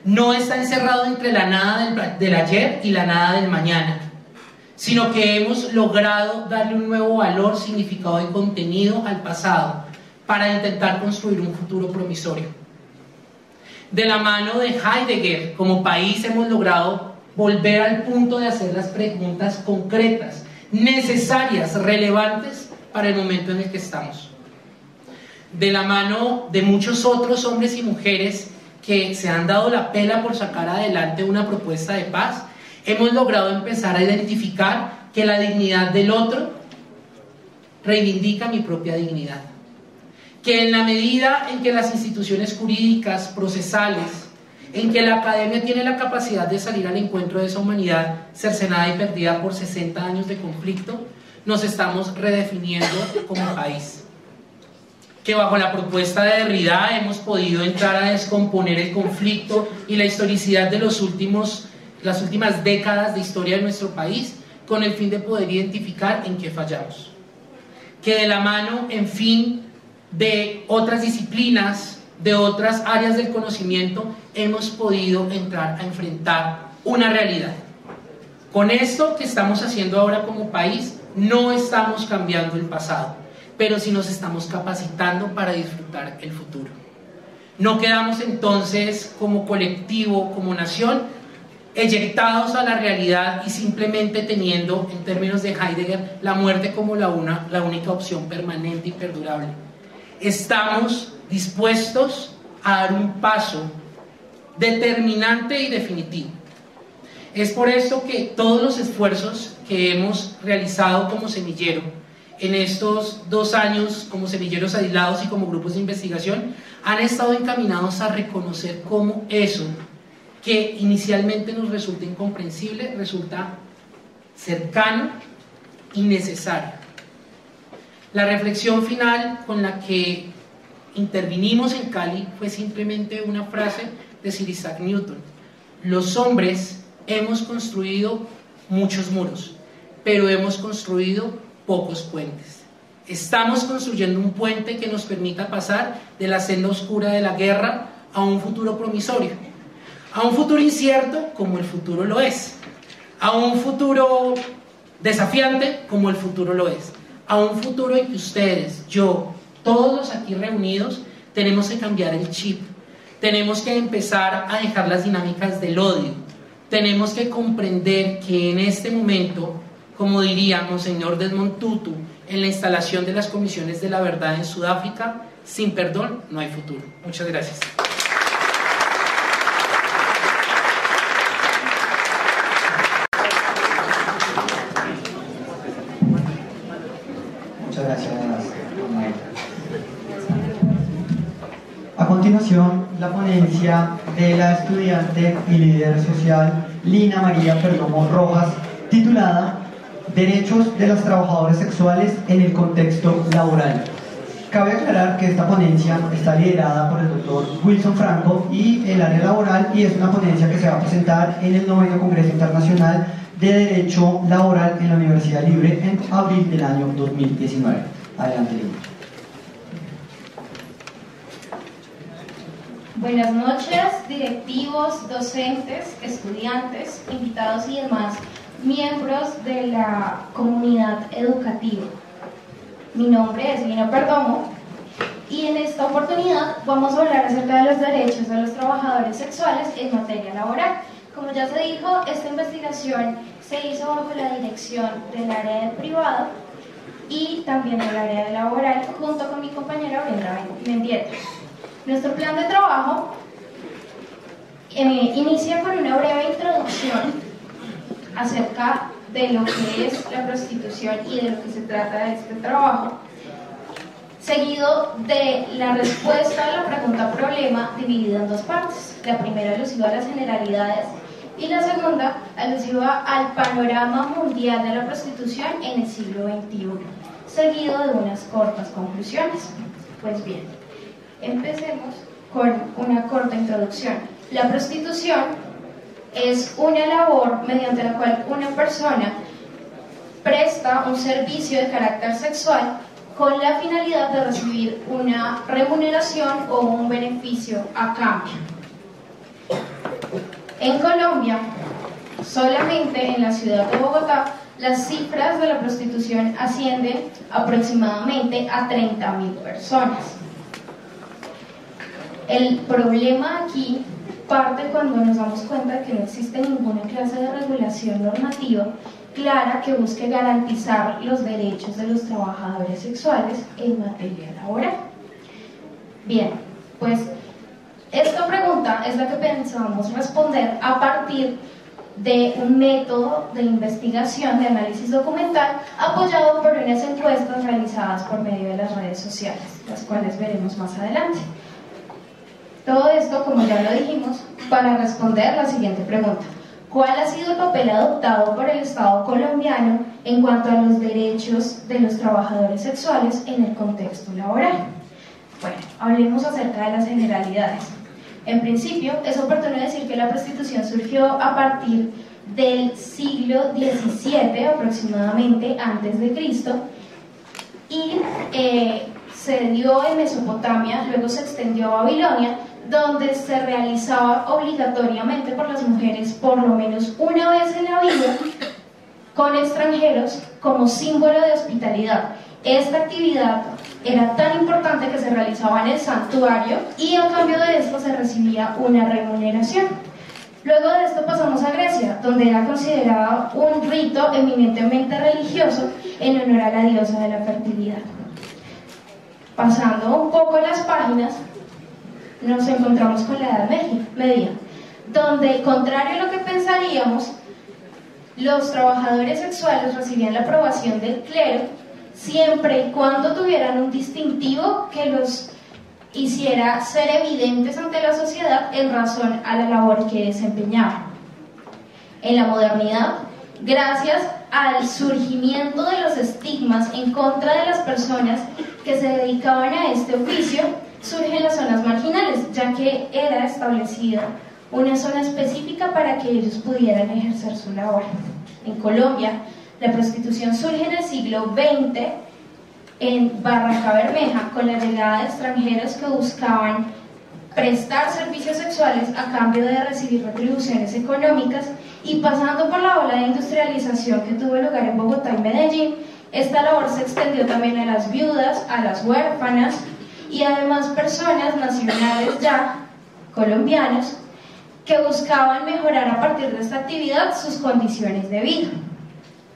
no está encerrado entre la nada del ayer y la nada del mañana, sino que hemos logrado darle un nuevo valor, significado y contenido al pasado para intentar construir un futuro promisorio. De la mano de Heidegger, como país hemos logrado volver al punto de hacer las preguntas concretas, necesarias, relevantes para el momento en el que estamos. De la mano de muchos otros hombres y mujeres que se han dado la pela por sacar adelante una propuesta de paz, hemos logrado empezar a identificar que la dignidad del otro reivindica mi propia dignidad. Que en la medida en que las instituciones jurídicas, procesales, en que la academia tiene la capacidad de salir al encuentro de esa humanidad cercenada y perdida por 60 años de conflicto, nos estamos redefiniendo como país. Que bajo la propuesta de Derrida hemos podido entrar a descomponer el conflicto y la historicidad de las últimas décadas de historia de nuestro país, con el fin de poder identificar en qué fallamos. Que de la mano, en fin, de otras disciplinas, de otras áreas del conocimiento, hemos podido entrar a enfrentar una realidad. Con esto que estamos haciendo ahora como país, no estamos cambiando el pasado, pero sí nos estamos capacitando para disfrutar el futuro. No quedamos entonces como colectivo, como nación, eyectados a la realidad y simplemente teniendo, en términos de Heidegger, la muerte como la única opción permanente y perdurable. Estamos dispuestos a dar un paso determinante y definitivo. Es por esto que todos los esfuerzos que hemos realizado como semillero en estos 2 años como semilleros aislados y como grupos de investigación han estado encaminados a reconocer cómo eso que inicialmente nos resulta incomprensible resulta cercano y necesario. La reflexión final con la que intervinimos en Cali fue simplemente una frase de Sir Isaac Newton: los hombres hemos construido muchos muros, pero hemos construido pocos puentes. Estamos construyendo un puente que nos permita pasar de la senda oscura de la guerra a un futuro promisorio, a un futuro incierto como el futuro lo es, a un futuro desafiante como el futuro lo es, a un futuro en que ustedes, yo, todos los aquí reunidos, tenemos que cambiar el chip, tenemos que empezar a dejar las dinámicas del odio, tenemos que comprender que en este momento, como diría Monseñor Desmond Tutu en la instalación de las comisiones de la verdad en Sudáfrica, sin perdón no hay futuro. Muchas gracias. Muchas gracias. A continuación, la ponencia de la estudiante y líder social Lina María Perdomo Rojas, titulada Derechos de las trabajadoras sexuales en el contexto laboral. Cabe aclarar que esta ponencia está liderada por el doctor Wilson Franco y el área laboral, y es una ponencia que se va a presentar en el 9º Congreso Internacional de Derecho Laboral en la Universidad Libre en abril del año 2019. Adelante, Lina. Buenas noches, directivos, docentes, estudiantes, invitados y demás miembros de la comunidad educativa. Mi nombre es Lina Perdomo y en esta oportunidad vamos a hablar acerca de los derechos de los trabajadores sexuales en materia laboral. Como ya se dijo, esta investigación se hizo bajo la dirección del área del privado y también del área laboral, junto con mi compañera Brenda Mendieta. Nuestro plan de trabajo inicia con una breve introducción acerca de lo que es la prostitución y de lo que se trata de este trabajo, seguido de la respuesta a la pregunta problema dividida en 2 partes. La primera alusiva a las generalidades y la segunda alusiva al panorama mundial de la prostitución en el siglo XXI, seguido de unas cortas conclusiones. Pues bien, empecemos con una corta introducción. La prostitución es una labor mediante la cual una persona presta un servicio de carácter sexual con la finalidad de recibir una remuneración o un beneficio a cambio. En Colombia, solamente en la ciudad de Bogotá, las cifras de la prostitución ascienden aproximadamente a 30.000 personas. El problema aquí parte cuando nos damos cuenta de que no existe ninguna clase de regulación normativa clara que busque garantizar los derechos de los trabajadores sexuales en materia laboral. Bien, pues esta pregunta es la que pensamos responder a partir de un método de investigación de análisis documental apoyado por unas encuestas realizadas por medio de las redes sociales, las cuales veremos más adelante. Todo esto, como ya lo dijimos, para responder la siguiente pregunta: ¿cuál ha sido el papel adoptado por el Estado colombiano en cuanto a los derechos de los trabajadores sexuales en el contexto laboral? Bueno, hablemos acerca de las generalidades. En principio, es oportuno decir que la prostitución surgió a partir del siglo XVII, aproximadamente, antes de Cristo, y se dio en Mesopotamia, luego se extendió a Babilonia, donde se realizaba obligatoriamente por las mujeres por lo menos una vez en la vida con extranjeros como símbolo de hospitalidad. Esta actividad era tan importante que se realizaba en el santuario y a cambio de esto se recibía una remuneración. Luego de esto pasamos a Grecia, donde era considerado un rito eminentemente religioso en honor a la diosa de la fertilidad. Pasando un poco las páginas, nos encontramos con la Edad Media, donde, contrario a lo que pensaríamos, los trabajadores sexuales recibían la aprobación del clero siempre y cuando tuvieran un distintivo que los hiciera ser evidentes ante la sociedad en razón a la labor que desempeñaban. En la modernidad, gracias al surgimiento de los estigmas en contra de las personas que se dedicaban a este oficio, surgen las zonas marginales, ya que era establecida una zona específica para que ellos pudieran ejercer su labor. En Colombia, la prostitución surge en el siglo XX en Barranca Bermeja, con la llegada de extranjeros que buscaban prestar servicios sexuales a cambio de recibir retribuciones económicas, y pasando por la ola de industrialización que tuvo lugar en Bogotá y Medellín, esta labor se extendió también a las viudas, a las huérfanas y además personas nacionales ya colombianos que buscaban mejorar a partir de esta actividad sus condiciones de vida.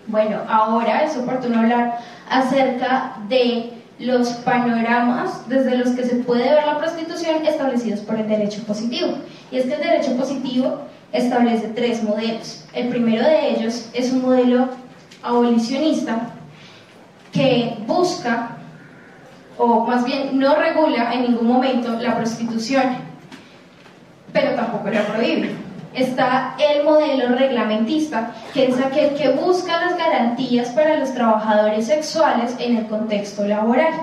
Bueno, ahora es oportuno hablar acerca de los panoramas desde los que se puede ver la prostitución establecidos por el derecho positivo. Y es que el derecho positivo establece 3 modelos. El primero de ellos es un modelo abolicionista que busca, o más bien no regula en ningún momento la prostitución, pero tampoco la prohíbe. Está el modelo reglamentista, que es aquel que busca las garantías para los trabajadores sexuales en el contexto laboral.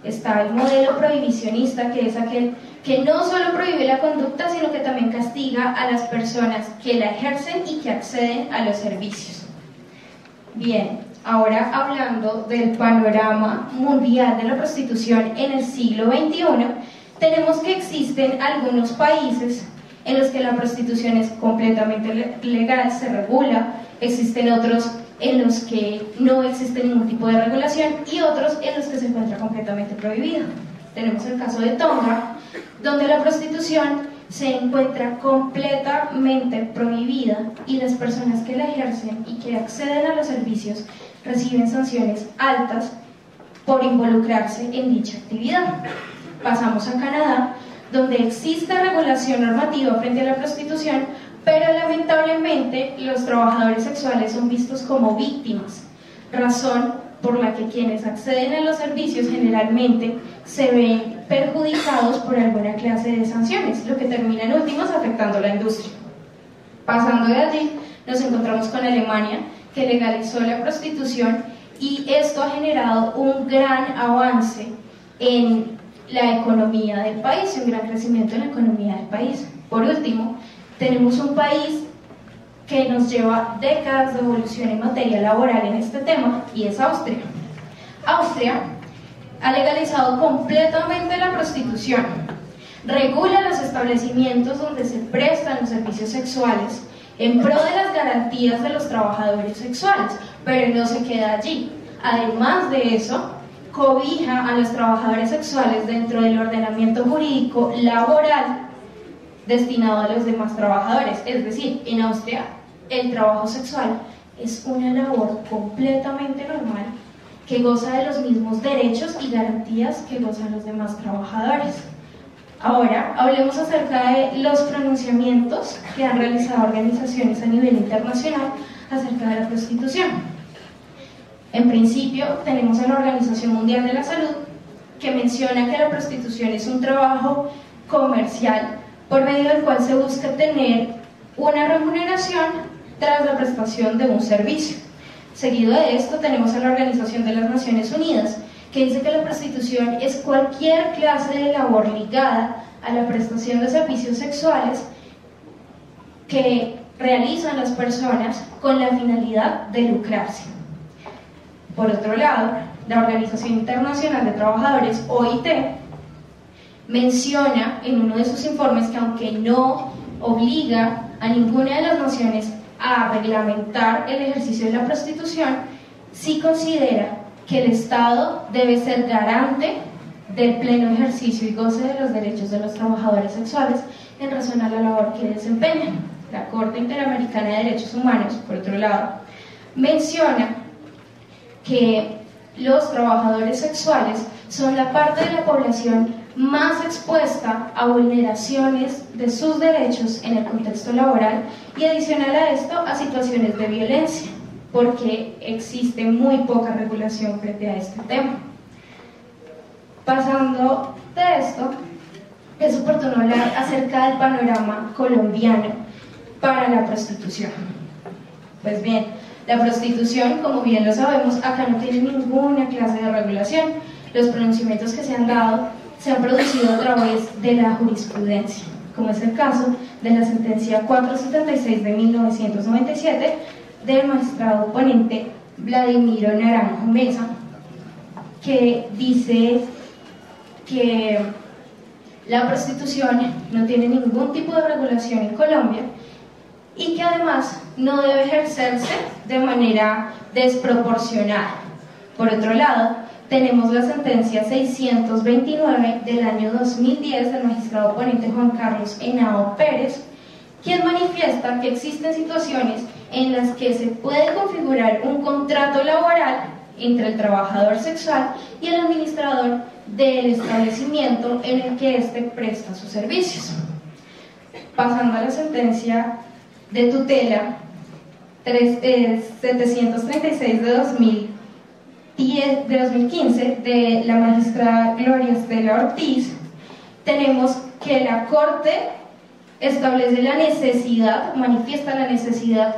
Está el modelo prohibicionista, que es aquel que no solo prohíbe la conducta, sino que también castiga a las personas que la ejercen y que acceden a los servicios. Bien, ahora hablando del panorama mundial de la prostitución en el siglo XXI, tenemos que existen algunos países en los que la prostitución es completamente legal, se regula, existen otros en los que no existe ningún tipo de regulación y otros en los que se encuentra completamente prohibida. Tenemos el caso de Tonga, donde la prostitución se encuentra completamente prohibida y las personas que la ejercen y que acceden a los servicios reciben sanciones altas por involucrarse en dicha actividad. Pasamos a Canadá, donde existe regulación normativa frente a la prostitución, pero lamentablemente los trabajadores sexuales son vistos como víctimas, razón por la que quienes acceden a los servicios generalmente se ven perjudicados por alguna clase de sanciones, lo que termina en últimas afectando a la industria. Pasando de allí, nos encontramos con Alemania, que legalizó la prostitución, y esto ha generado un gran avance en la economía del país, un gran crecimiento en la economía del país. Por último, tenemos un país que nos lleva décadas de evolución en materia laboral en este tema, y es Austria. Austria ha legalizado completamente la prostitución, regula los establecimientos donde se prestan los servicios sexuales en pro de las garantías de los trabajadores sexuales, pero no se queda allí. Además de eso, cobija a los trabajadores sexuales dentro del ordenamiento jurídico laboral destinado a los demás trabajadores. Es decir, en Austria el trabajo sexual es una labor completamente normal que goza de los mismos derechos y garantías que gozan los demás trabajadores. Ahora hablemos acerca de los pronunciamientos que han realizado organizaciones a nivel internacional acerca de la prostitución. En principio, tenemos a la Organización Mundial de la Salud, que menciona que la prostitución es un trabajo comercial por medio del cual se busca tener una remuneración tras la prestación de un servicio. Seguido de esto, tenemos a la Organización de las Naciones Unidas, que dice que la prostitución es cualquier clase de labor ligada a la prestación de servicios sexuales que realizan las personas con la finalidad de lucrarse. Por otro lado, la Organización Internacional de Trabajadores, OIT, menciona en uno de sus informes que aunque no obliga a ninguna de las naciones a reglamentar el ejercicio de la prostitución, sí considera que el Estado debe ser garante del pleno ejercicio y goce de los derechos de los trabajadores sexuales en razón a la labor que desempeñan. La Corte Interamericana de Derechos Humanos, por otro lado, menciona que los trabajadores sexuales son la parte de la población más expuesta a vulneraciones de sus derechos en el contexto laboral y, adicional a esto, a situaciones de violencia. porque existe muy poca regulación frente a este tema. Pasando de esto, es oportuno hablar acerca del panorama colombiano para la prostitución. Pues bien, la prostitución, como bien lo sabemos, acá no tiene ninguna clase de regulación. Los pronunciamientos que se han dado se han producido a través de la jurisprudencia, como es el caso de la sentencia 476 de 1997 del magistrado ponente Vladimiro Naranjo Mesa, que dice que la prostitución no tiene ningún tipo de regulación en Colombia y que además no debe ejercerse de manera desproporcionada. Por otro lado, tenemos la sentencia 629 del año 2010 del magistrado ponente Juan Carlos Henao Pérez, quien manifiesta que existen situaciones en las que se puede configurar un contrato laboral entre el trabajador sexual y el administrador del establecimiento en el que éste presta sus servicios. Pasando a la sentencia de tutela 736 de 2015 de la magistrada Gloria Estela Ortiz, tenemos que la Corte establece la necesidad, manifiesta la necesidad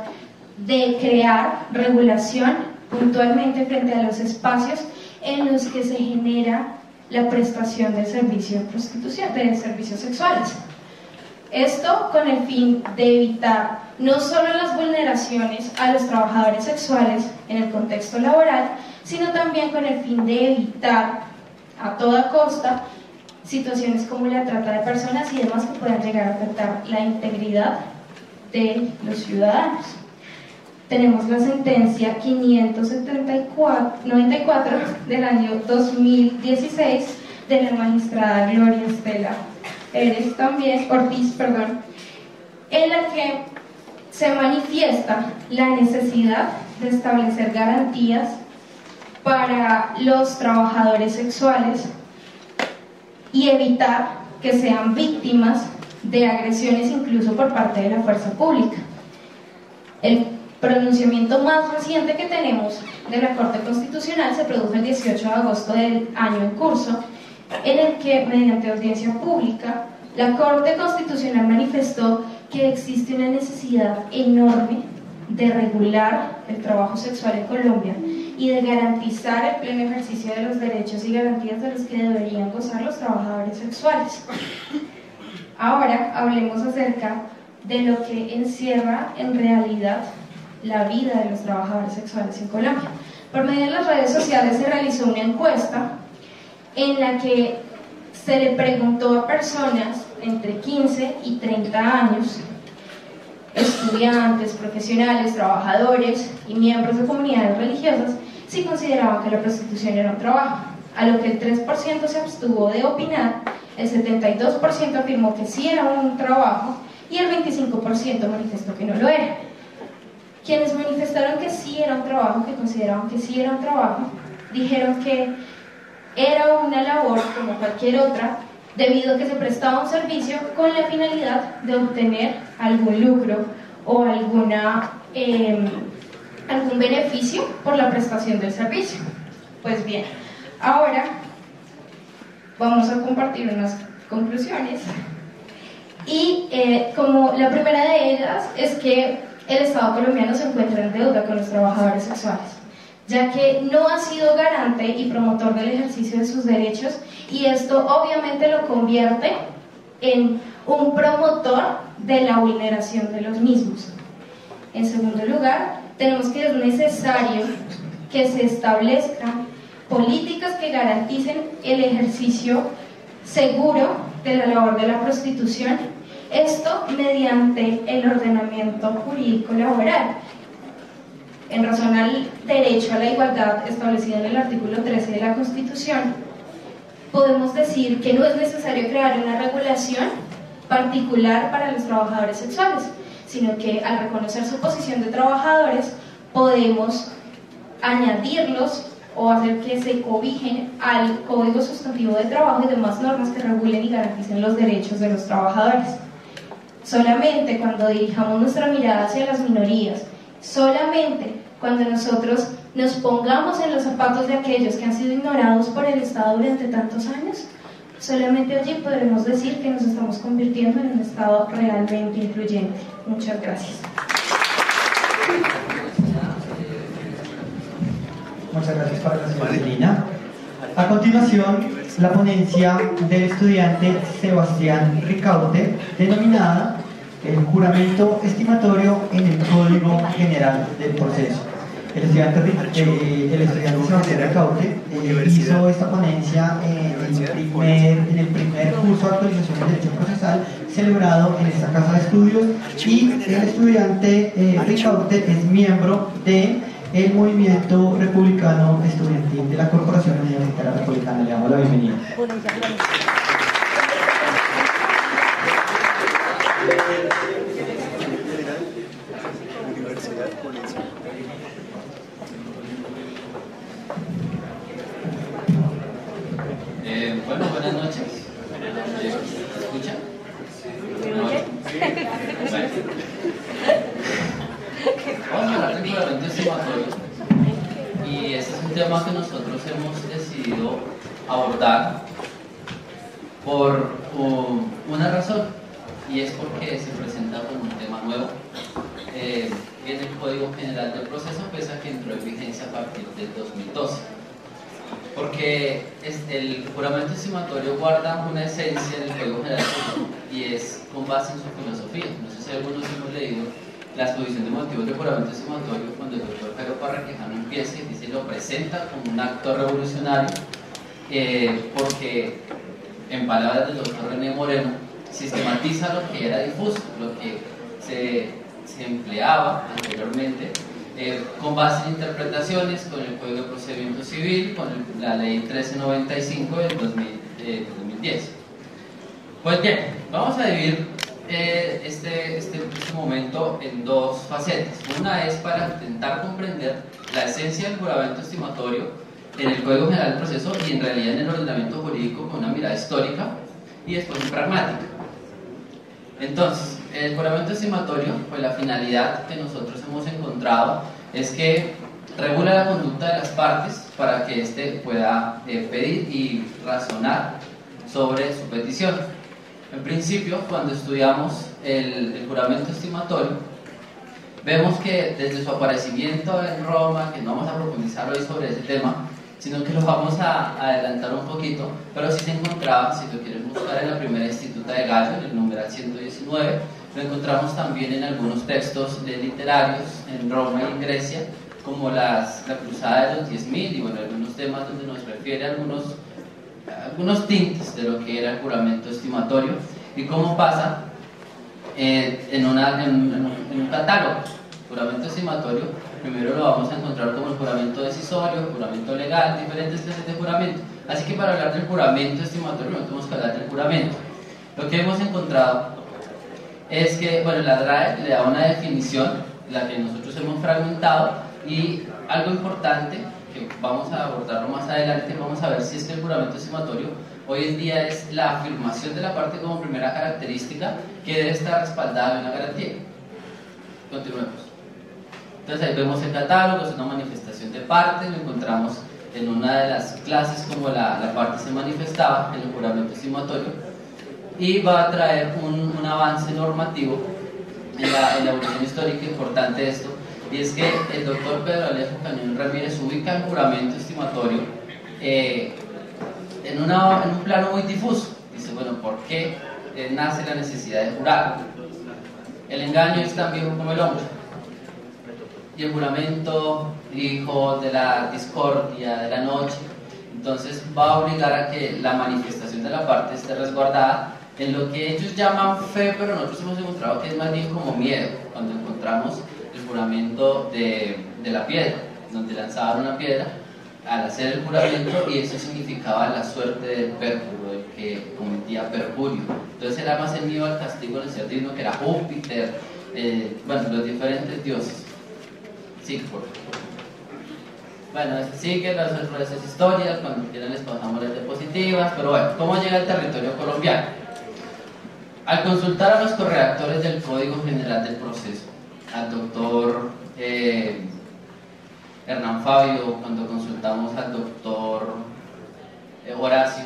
de crear regulación puntualmente frente a los espacios en los que se genera la prestación del servicio de prostitución, de servicios sexuales. Esto con el fin de evitar no solo las vulneraciones a los trabajadores sexuales en el contexto laboral, sino también con el fin de evitar a toda costa situaciones como la trata de personas y demás que puedan llegar a afectar la integridad de los ciudadanos. Tenemos la sentencia 594 del año 2016 de la magistrada Gloria Estela Ortiz, en la que se manifiesta la necesidad de establecer garantías para los trabajadores sexuales y evitar que sean víctimas de agresiones incluso por parte de la fuerza pública. El pronunciamiento más reciente que tenemos de la Corte Constitucional se produjo el 18 de agosto del año en curso, en el que, mediante audiencia pública, la Corte Constitucional manifestó que existe una necesidad enorme de regular el trabajo sexual en Colombia y de garantizar el pleno ejercicio de los derechos y garantías de los que deberían gozar los trabajadores sexuales. Ahora hablemos acerca de lo que encierra en realidad la vida de los trabajadores sexuales en Colombia. Por medio de las redes sociales se realizó una encuesta en la que se le preguntó a personas entre 15 y 30 años, estudiantes, profesionales, trabajadores y miembros de comunidades religiosas, si consideraban que la prostitución era un trabajo, a lo que el 3% se abstuvo de opinar, el 72% afirmó que sí era un trabajo y el 25% manifestó que no lo era. Quienes manifestaron que sí era un trabajo, que consideraban que sí era un trabajo, dijeron que era una labor como cualquier otra, debido a que se prestaba un servicio con la finalidad de obtener algún lucro o algún beneficio por la prestación del servicio. Pues bien, ahora vamos a compartir unas conclusiones y como la primera de ellas es que el Estado colombiano se encuentra en deuda con los trabajadores sexuales, ya que no ha sido garante y promotor del ejercicio de sus derechos, y esto obviamente lo convierte en un promotor de la vulneración de los mismos. En segundo lugar, tenemos que es necesario que se establezcan políticas que garanticen el ejercicio seguro de la labor de la prostitución, esto mediante el ordenamiento jurídico laboral, en razón al derecho a la igualdad establecido en el artículo 13 de la Constitución. Podemos decir que no es necesario crear una regulación particular para los trabajadores sexuales, sino que al reconocer su posición de trabajadores podemos añadirlos o hacer que se cobijen al Código Sustantivo de Trabajo y demás normas que regulen y garanticen los derechos de los trabajadores. Solamente cuando dirijamos nuestra mirada hacia las minorías, solamente Cuando nosotros nos pongamos en los zapatos de aquellos que han sido ignorados por el Estado durante tantos años, solamente allí podremos decir que nos estamos convirtiendo en un Estado realmente incluyente. Muchas gracias. Muchas gracias para la señora Celina. A continuación, la ponencia del estudiante Sebastián Ricaurte, denominada el juramento estimatorio en el Código General del Proceso. El estudiante Sebastián Ricaurte hizo esta ponencia en el primer curso de actualización del derecho procesal celebrado en esta casa de estudios, y el estudiante Ricaurte es miembro del Movimiento Republicano Estudiantil de la Corporación Universitaria Republicana. Le damos la bienvenida. Bueno, buenas noches. ¿Se escucha? No. Bueno. Vamos a hablar del juramento estimatorio, y este es un tema que nosotros hemos decidido abordar por una razón, y es porque se presenta como un tema nuevo en el Código General del Proceso, pese a que entró en vigencia a partir del 2012. Porque el juramento estimatorio guarda una esencia del Código General del Proceso, y es con base en su filosofía. No sé si algunos hemos leído la exposición de motivos del juramento estimatorio, cuando el doctor Pedro Parra Quijano empieza y dice, lo presenta como un acto revolucionario, porque, en palabras del doctor René Moreno, sistematiza lo que era difuso, lo que se empleaba anteriormente, con base en interpretaciones, con el Código de Procedimiento Civil, con la Ley 1395 del 2010. Pues bien, vamos a dividir este momento en dos facetas. Una es para intentar comprender la esencia del juramento estimatorio en el Código General del Proceso y en realidad en el ordenamiento jurídico con una mirada histórica, y después en pragmática. Entonces, el juramento estimatorio, pues la finalidad que nosotros hemos encontrado es que regula la conducta de las partes para que éste pueda pedir y razonar sobre su petición. En principio, cuando estudiamos el juramento estimatorio, vemos que desde su aparecimiento en Roma, que no vamos a profundizar hoy sobre ese tema, sino que lo vamos a adelantar un poquito, pero sí se encontraba, si lo quieren buscar, en la primera Instituta de Gallo, en el numeral 119, lo encontramos también en algunos textos literarios en Roma y en Grecia, como la Cruzada de los 10.000, y bueno, algunos temas donde nos refiere algunos tintes de lo que era el juramento estimatorio y cómo pasa en un catálogo. El juramento estimatorio primero lo vamos a encontrar como el juramento decisorio, el juramento legal, diferentes clases de juramento. Así que para hablar del juramento estimatorio no tenemos que hablar del juramento. Lo que hemos encontrado es que, bueno, la RAE le da una definición, la que nosotros hemos fragmentado, y algo importante que vamos a abordarlo más adelante, vamos a ver si es que el juramento estimatorio hoy en día es la afirmación de la parte como primera característica que debe estar respaldada en una garantía. Continuemos. Entonces ahí vemos el catálogo, es una manifestación de parte, lo encontramos en una de las clases como la parte se manifestaba en el juramento estimatorio, y va a traer un avance normativo en la evolución histórica importante de esto, y es que el doctor Pedro Alejo Cañón Ramírez ubica el juramento estimatorio en un plano muy difuso. Dice, bueno, ¿por qué nace la necesidad de jurar? El engaño es tan viejo como el hombre, y el juramento, hijo de la discordia, de la noche. Entonces va a obligar a que la manifestación de la parte esté resguardada en lo que ellos llaman fe, pero nosotros hemos encontrado que es más bien como miedo, cuando encontramos el juramento de la piedra, donde lanzaban una piedra al hacer el juramento, y eso significaba la suerte del pérjuro, el que cometía perjurio. Entonces era más el miedo al castigo del ser divino, que era Júpiter, bueno, los diferentes dioses. Sí, por favor. Bueno, sigue las historias, cuando quieran les pasamos las diapositivas, pero bueno, ¿cómo llega al territorio colombiano? Al consultar a los corredactores del Código General del Proceso, al doctor Hernán Fabio, cuando consultamos al doctor Horacio,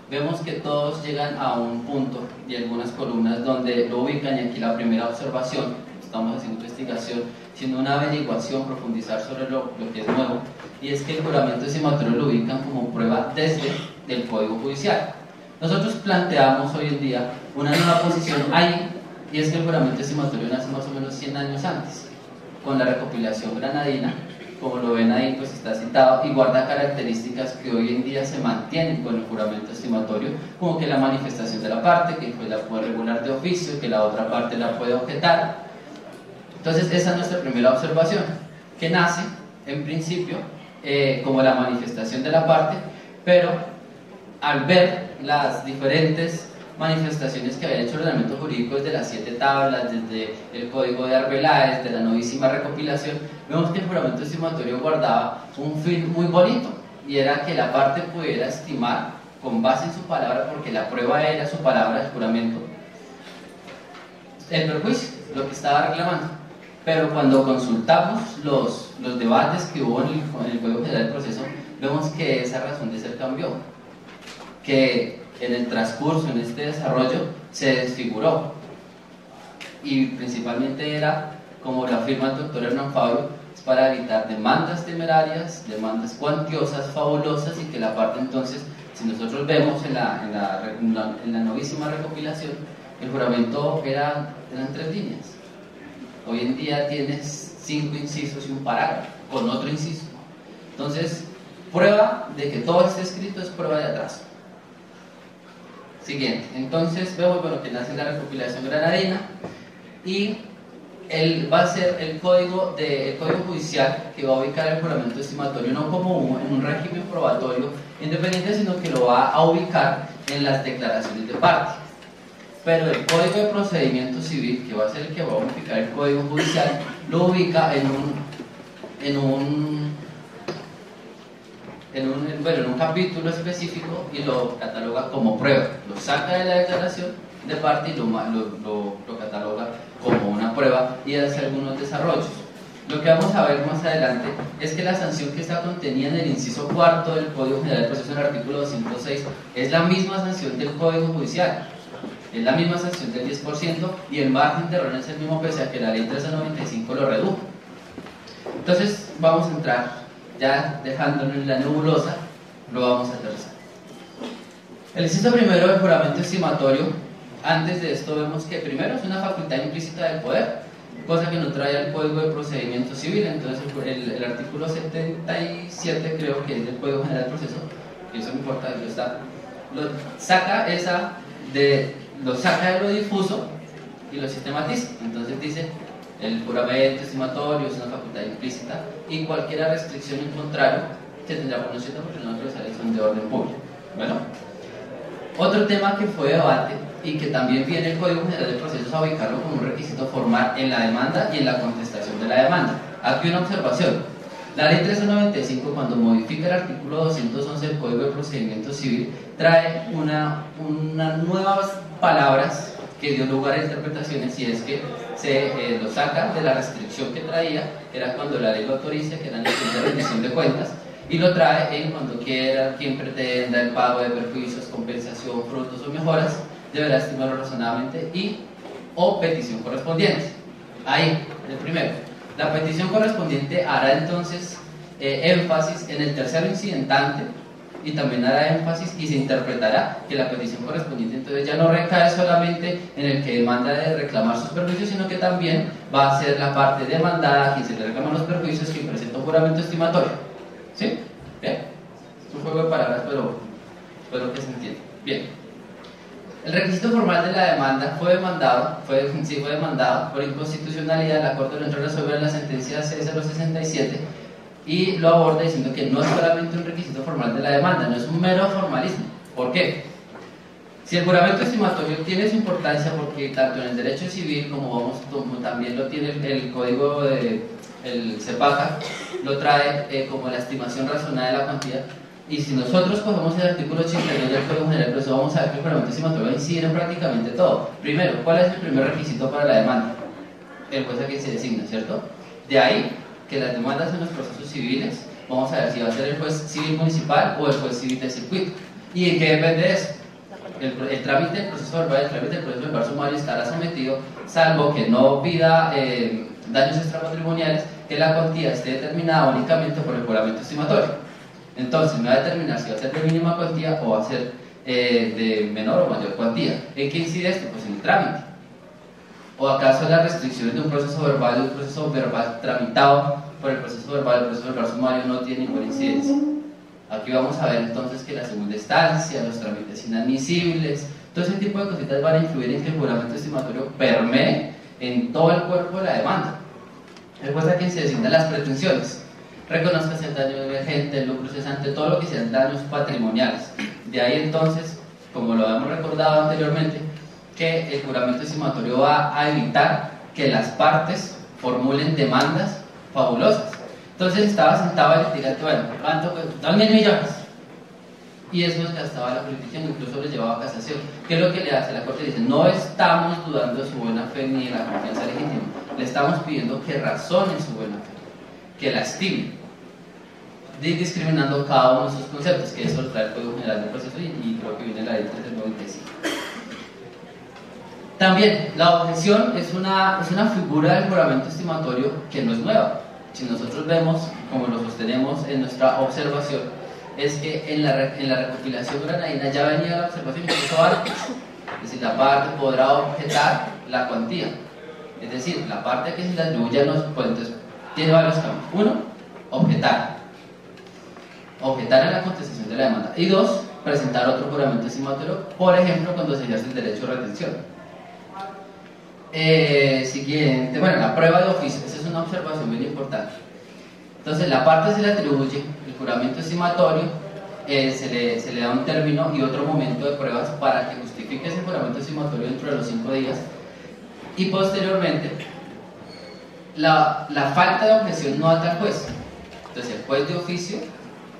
vemos que todos llegan a un punto y algunas columnas donde lo ubican, y aquí la primera observación, estamos haciendo investigación, sino una averiguación, profundizar sobre lo que es nuevo, y es que el juramento estimatorio lo ubican como prueba desde el Código Judicial. Nosotros planteamos hoy en día una nueva posición ahí, y es que el juramento estimatorio nace más o menos 100 años antes, con la recopilación granadina. Como lo ven ahí, pues está citado y guarda características que hoy en día se mantienen con el juramento estimatorio, como que la manifestación de la parte, que pues la puede regular de oficio, que la otra parte la puede objetar. Entonces esa es nuestra primera observación, que nace en principio como la manifestación de la parte, pero al ver las diferentes manifestaciones que había hecho el ordenamiento jurídico desde las 7 tablas, desde el Código de Arbeláez, de la novísima recopilación, vemos que el juramento estimatorio guardaba un fin muy bonito, y era que la parte pudiera estimar con base en su palabra, porque la prueba era su palabra, el juramento, el perjuicio, lo que estaba reclamando. Pero cuando consultamos los debates que hubo en el Código General del Proceso, vemos que esa razón de ser cambió, que en el transcurso, en este desarrollo, se desfiguró, y principalmente era, como lo afirma el doctor Hernán Fabio, es para evitar demandas temerarias, demandas cuantiosas, fabulosas, y que la parte entonces, si nosotros vemos en la novísima recopilación, el juramento eran 3 líneas. Hoy en día tienes 5 incisos y un parágrafo con otro inciso. Entonces, prueba de que todo esté escrito es prueba de atraso. Siguiente, entonces vemos que nace la recopilación granadina, y va a ser el código judicial que va a ubicar el juramento estimatorio no como en un régimen probatorio independiente, sino que lo va a ubicar en las declaraciones de parte. Pero el Código de Procedimiento Civil, que va a ser el que va a unificar el Código Judicial, lo ubica en un capítulo específico y lo cataloga como prueba. Lo saca de la declaración de parte y lo cataloga como una prueba, y hace algunos desarrollos. Lo que vamos a ver más adelante es que la sanción que está contenida en el inciso 4 del Código General del Proceso, en el artículo 206, es la misma sanción del Código Judicial. Es la misma sanción del 10%, y el margen de error es el mismo, pese a que la ley 1395 lo redujo. Entonces vamos a entrar, ya dejándolo en la nebulosa, lo vamos a aterrizar. El inciso primero del juramento estimatorio, antes de esto vemos que primero es una facultad implícita del poder, cosa que no trae el Código de Procedimiento Civil. Entonces el artículo 77, creo que es del Código General del Proceso, y eso no importa, lo saca de lo difuso y lo sistematiza. Entonces dice: el juramento estimatorio es una facultad implícita, y cualquier restricción en contrario se tendrá conocimiento, porque no procesales son de orden público. Bueno, otro tema que fue debate y que también viene el Código General del Proceso es a ubicarlo como un requisito formal en la demanda y en la contestación de la demanda. Aquí una observación: la ley 1395, cuando modifica el artículo 211 del Código de Procedimiento Civil, trae unas nuevas palabras que dio lugar a interpretaciones, y es que se lo saca de la restricción que traía, que era cuando la ley lo autoriza, que era en la rendición de cuentas, y lo trae en cuando quiera, quien pretenda el pago de perjuicios, compensación, frutos o mejoras, deberá estimarlo razonablemente o petición correspondiente. Ahí, el primero. La petición correspondiente hará entonces énfasis en el tercero incidentante, y también hará énfasis y se interpretará que la petición correspondiente entonces ya no recae solamente en el que demanda de reclamar sus perjuicios, sino que también va a ser la parte demandada, quien se le reclaman los perjuicios, quien presenta un juramento estimatorio. ¿Sí? Bien. Es un juego de palabras, pero espero que se entienda. Bien. El requisito formal de la demanda fue demandado por inconstitucionalidad. La Corte lo entró a resolver en la sentencia C067, y lo aborda diciendo que no es solamente un requisito formal de la demanda, no es un mero formalismo. ¿Por qué? Si el juramento estimatorio tiene su importancia, porque tanto en el derecho civil como también lo tiene el código el CEPACA, lo trae como la estimación razonada de la cuantía. Y si nosotros cogemos el artículo 82 del Código General, pues vamos a ver que el juramento estimatorio incide en prácticamente todo. Primero, ¿cuál es el primer requisito para la demanda? El juez a quien se designa, ¿cierto? De ahí que las demandas en los procesos civiles, vamos a ver si va a ser el juez civil municipal o el juez civil de circuito. ¿Y en qué depende eso? El trámite del proceso verbal, el trámite del proceso verbal sumario estará sometido, salvo que no pida daños extrapatrimoniales, que la cuantía esté determinada únicamente por el juramento estimatorio. Entonces me va a determinar si va a ser de mínima cuantía o va a ser de menor o mayor cuantía. ¿En qué incide esto? Pues en el trámite. ¿O acaso las restricciones de un proceso verbal tramitado por el proceso verbal sumario no tienen ninguna incidencia? Aquí vamos a ver entonces que la segunda instancia, los trámites inadmisibles, todo ese tipo de cositas van a influir en que el juramento estimatorio permee en todo el cuerpo de la demanda. El juez a quien se designan las pretensiones, reconozca el daño emergente, el lucro cesante, todo lo que sean daños patrimoniales. De ahí entonces, como lo habíamos recordado anteriormente, que el juramento estimatorio va a evitar que las partes formulen demandas fabulosas. Entonces estaba sentado el litigante, bueno, ¿cuánto? 2.000 millones. Y eso gastaba la jurisdicción, incluso le llevaba a casación. ¿Qué es lo que le hace? La Corte dice, no estamos dudando de su buena fe ni de la confianza legítima. Le estamos pidiendo que razone su buena fe, que la estime, discriminando cada uno de sus conceptos, que eso lo trae el Código General del Proceso y creo que viene la ley 395. También, la objeción es una figura del juramento estimatorio que no es nueva. Si nosotros vemos, como lo sostenemos en nuestra observación, es que en la recopilación granadina ya venía la observación incluso antes. Es decir, la parte podrá objetar la cuantía. Es decir, la parte que se le atribuye a los puentes tiene varios campos. Uno, objetar. Objetar a la contestación de la demanda. Y dos, presentar otro juramento estimatorio, por ejemplo, cuando se ejerce el derecho de retención. Siguiente, bueno, la prueba de oficio, esa es una observación muy importante. Entonces, la parte se le atribuye el juramento estimatorio, se le da un término y otro momento de pruebas para que justifique ese juramento estimatorio dentro de los 5 días. Y posteriormente, la falta de objeción no ata al juez. Entonces, el juez de oficio,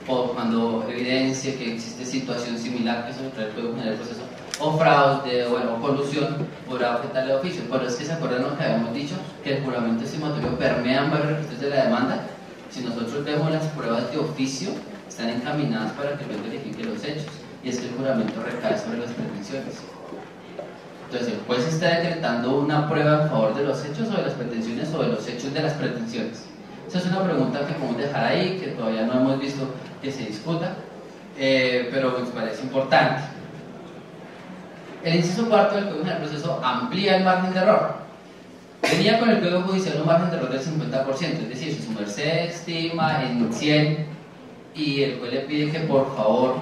o cuando evidencie que existe situación similar, que eso trae el Código General del Proceso, o fraude o colusión, podrá objetarle de oficio. Pero es que se acuerdan lo que habíamos dicho, que el juramento estimatorio permea varios requisitos de la demanda. Si nosotros vemos las pruebas de oficio, están encaminadas para que el juez verifique los hechos, y es que el juramento recae sobre las pretensiones. Entonces, el juez está decretando una prueba en favor de los hechos o de las pretensiones, o de los hechos de las pretensiones. Esa es una pregunta que podemos dejar ahí, que todavía no hemos visto que se discuta, pero me parece importante. El inciso cuarto del Código General del Proceso amplía el margen de error. Venía con el Código Judicial un margen de error del 50%, es decir, si su merced estima en 100 y el juez le pide que por favor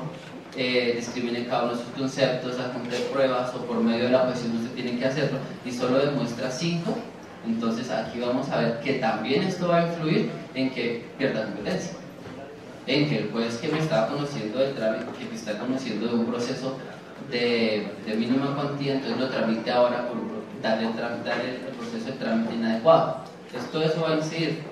discrimine cada uno de sus conceptos, adjunte pruebas o por medio de la objeción usted tiene que hacerlo y solo demuestra 5, entonces aquí vamos a ver que también esto va a influir en que pierda competencia, en que el juez que me está conociendo del trámite, que me está conociendo de un proceso de mínima cuantía, entonces lo tramite ahora por darle el proceso de trámite inadecuado. Entonces todo eso va a incidir.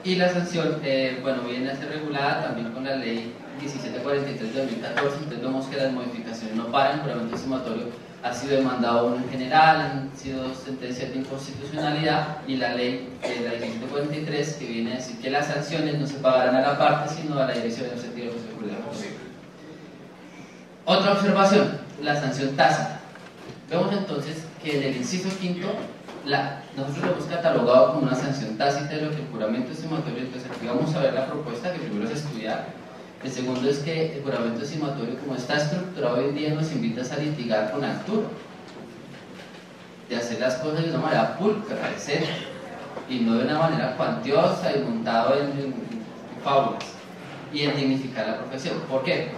Y la sanción, bueno, viene a ser regulada también con la ley 1743 de 2014, entonces vemos que las modificaciones no paran, el juramento estimatorio ha sido demandado uno en general, han sido sentencias de inconstitucionalidad, y la ley 1743 que viene a decir que las sanciones no se pagarán a la parte, sino a la dirección del sentido de seguridad pública. Otra observación, la sanción tácita. Vemos entonces que en el inciso quinto, nosotros lo hemos catalogado como una sanción tácita de lo que el juramento estimatorio. Entonces aquí vamos a ver la propuesta, que primero es estudiar. El segundo es que el juramento estimatorio, como está estructurado hoy en día, nos invita a litigar con altura, de hacer las cosas de una manera pulcra, decente, y no de una manera cuantiosa y montado en fábulas, y en dignificar la profesión. ¿Por qué?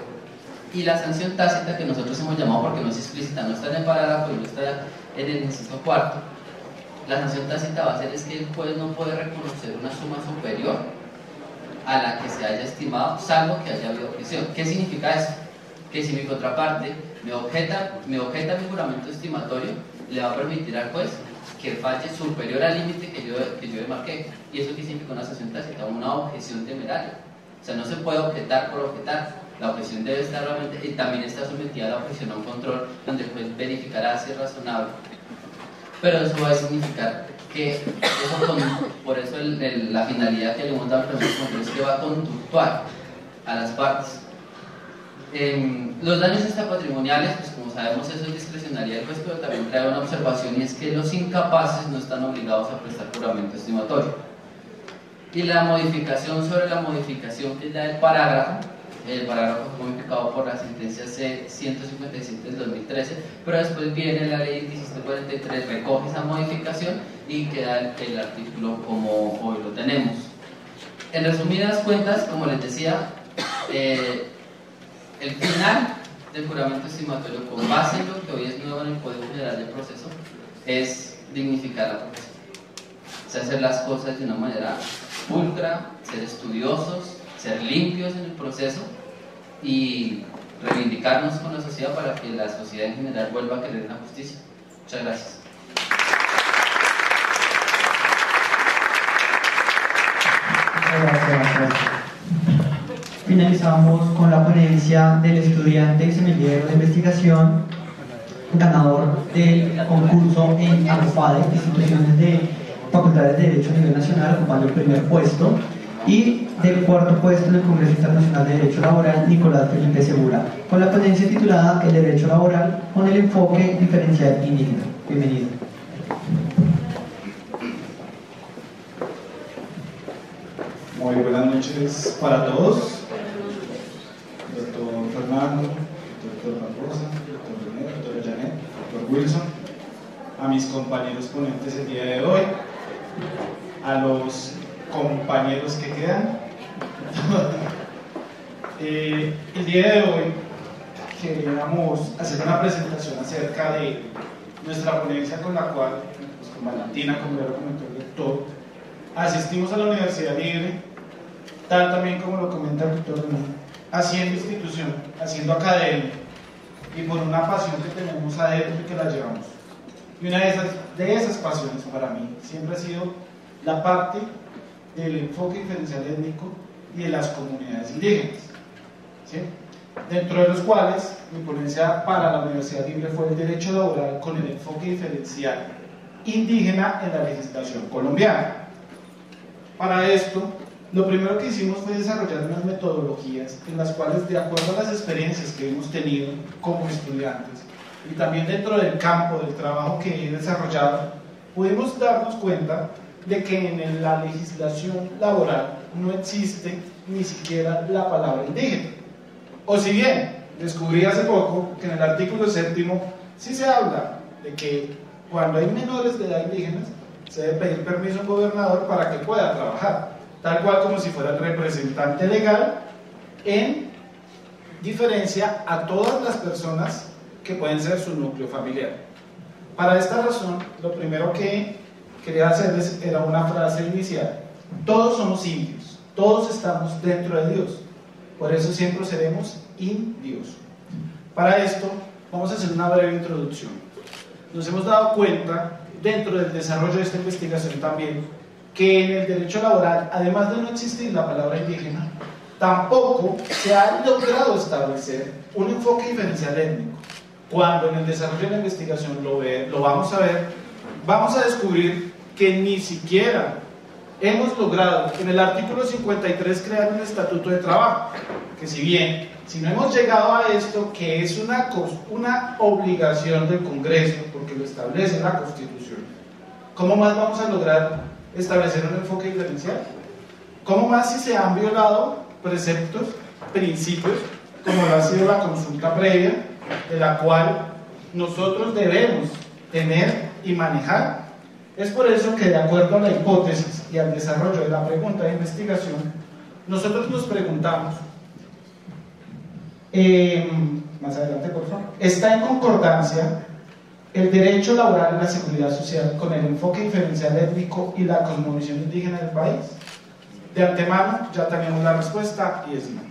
Y la sanción tácita, que nosotros hemos llamado, porque no es explícita, no está en el parágrafo y no está en el inciso cuarto, la sanción tácita va a ser es que el juez no puede reconocer una suma superior a la que se haya estimado, salvo que haya habido objeción. ¿Qué significa eso? Que si mi contraparte me objeta mi juramento estimatorio, le va a permitir al juez que falle superior al límite que yo le marqué. ¿Y eso qué significa una sanción tácita? Una objeción temeraria. O sea, no se puede objetar por objetar. La objeción debe estar realmente, y también está sometida a la objeción a un control, donde el juez verificará si es razonable. Pero eso va a significar que eso por eso la finalidad que le hemos dado al primer control es que va conductual a las partes. Los daños extrapatrimoniales, pues como sabemos eso es discrecionalidad del juez, pero también trae una observación, y es que los incapaces no están obligados a prestar juramento estimatorio. Y la modificación sobre la modificación, que es la del parágrafo, el parágrafo fue modificado por la sentencia C-157 del 2013, pero después viene la ley 1743, recoge esa modificación y queda el artículo como hoy lo tenemos. En resumidas cuentas, como les decía, el final del juramento estimatorio, con base en lo que hoy es nuevo en el Código General del Proceso, es dignificar la profesión. O sea, hacer las cosas de una manera pulcra, ser estudiosos, ser limpios en el proceso y reivindicarnos con la sociedad para que la sociedad en general vuelva a querer la justicia. Muchas gracias. Gracias. Finalizamos con la ponencia del estudiante y semillero de investigación, ganador del concurso en ACOPADE, instituciones de facultades de Derecho a nivel nacional, ocupando el primer puesto, y del cuarto puesto en el Congreso Internacional de Derecho Laboral, Nicolás Felipe Segura, con la ponencia titulada El Derecho Laboral con el enfoque diferencial indígena. Bienvenido. Muy buenas noches para todos. Doctor Fernando, doctor Barbosa, doctor René, doctora Janet, doctor Wilson, a mis compañeros ponentes el día de hoy, a los compañeros que quedan. El día de hoy queríamos hacer una presentación acerca de nuestra ponencia con la cual, pues, con Valentina, como ya lo comentó el doctor, asistimos a la Universidad Libre, tal también como lo comenta el doctor René, haciendo institución, haciendo academia, y por una pasión que tenemos adentro y que la llevamos. Y una de esas pasiones para mí siempre ha sido la parte del enfoque diferencial étnico y de las comunidades indígenas, ¿sí? Dentro de los cuales mi ponencia para la Universidad Libre fue el derecho laboral con el enfoque diferencial indígena en la legislación colombiana. Para esto, lo primero que hicimos fue desarrollar unas metodologías en las cuales, de acuerdo a las experiencias que hemos tenido como estudiantes y también dentro del campo del trabajo que he desarrollado, pudimos darnos cuenta de que en la legislación laboral no existe ni siquiera la palabra indígena. O si bien descubrí hace poco que en el artículo 7º sí se habla de que cuando hay menores de edad indígenas se debe pedir permiso a un gobernador para que pueda trabajar, tal cual como si fuera el representante legal, en diferencia a todas las personas que pueden ser su núcleo familiar. Para esta razón, lo primero que quería hacerles era una frase inicial: todos somos indios, todos estamos dentro de Dios, por eso siempre seremos indios. Para esto vamos a hacer una breve introducción. Nos hemos dado cuenta dentro del desarrollo de esta investigación también que en el derecho laboral, además de no existir la palabra indígena, tampoco se ha logrado establecer un enfoque diferencial étnico. Cuando en el desarrollo de la investigación lo vamos a ver, vamos a descubrir que ni siquiera hemos logrado en el artículo 53 crear un estatuto de trabajo, que si no hemos llegado a esto, que es una obligación del Congreso, porque lo establece la Constitución, ¿cómo más vamos a lograr establecer un enfoque diferencial? ¿Cómo más si se han violado preceptos, principios, como lo ha sido la consulta previa, de la cual nosotros debemos tener y manejar? Es por eso que, de acuerdo a la hipótesis y al desarrollo de la pregunta de investigación, nosotros nos preguntamos, más adelante por favor, ¿está en concordancia el derecho laboral y la seguridad social con el enfoque diferencial étnico y la cosmovisión indígena del país? De antemano ya tenemos la respuesta, y es no.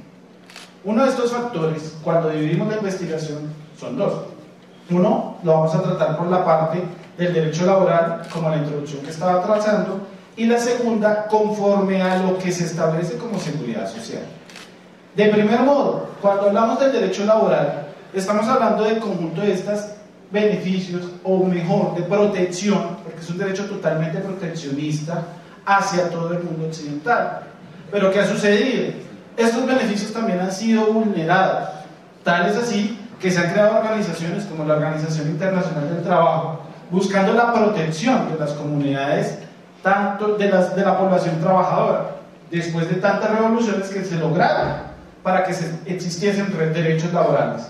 Uno de estos factores, cuando dividimos la investigación, son dos. Uno, lo vamos a tratar por la parte del derecho laboral, como la introducción que estaba trazando, y la segunda, conforme a lo que se establece como seguridad social. De primer modo, cuando hablamos del derecho laboral, estamos hablando del conjunto de estas beneficios, o mejor, de protección, porque es un derecho totalmente proteccionista hacia todo el mundo occidental. Pero ¿qué ha sucedido? Estos beneficios también han sido vulnerados, tal es así que se han creado organizaciones como la Organización Internacional del Trabajo, buscando la protección de las comunidades, tanto de la población trabajadora, después de tantas revoluciones que se lograron para que existiesen derechos laborales.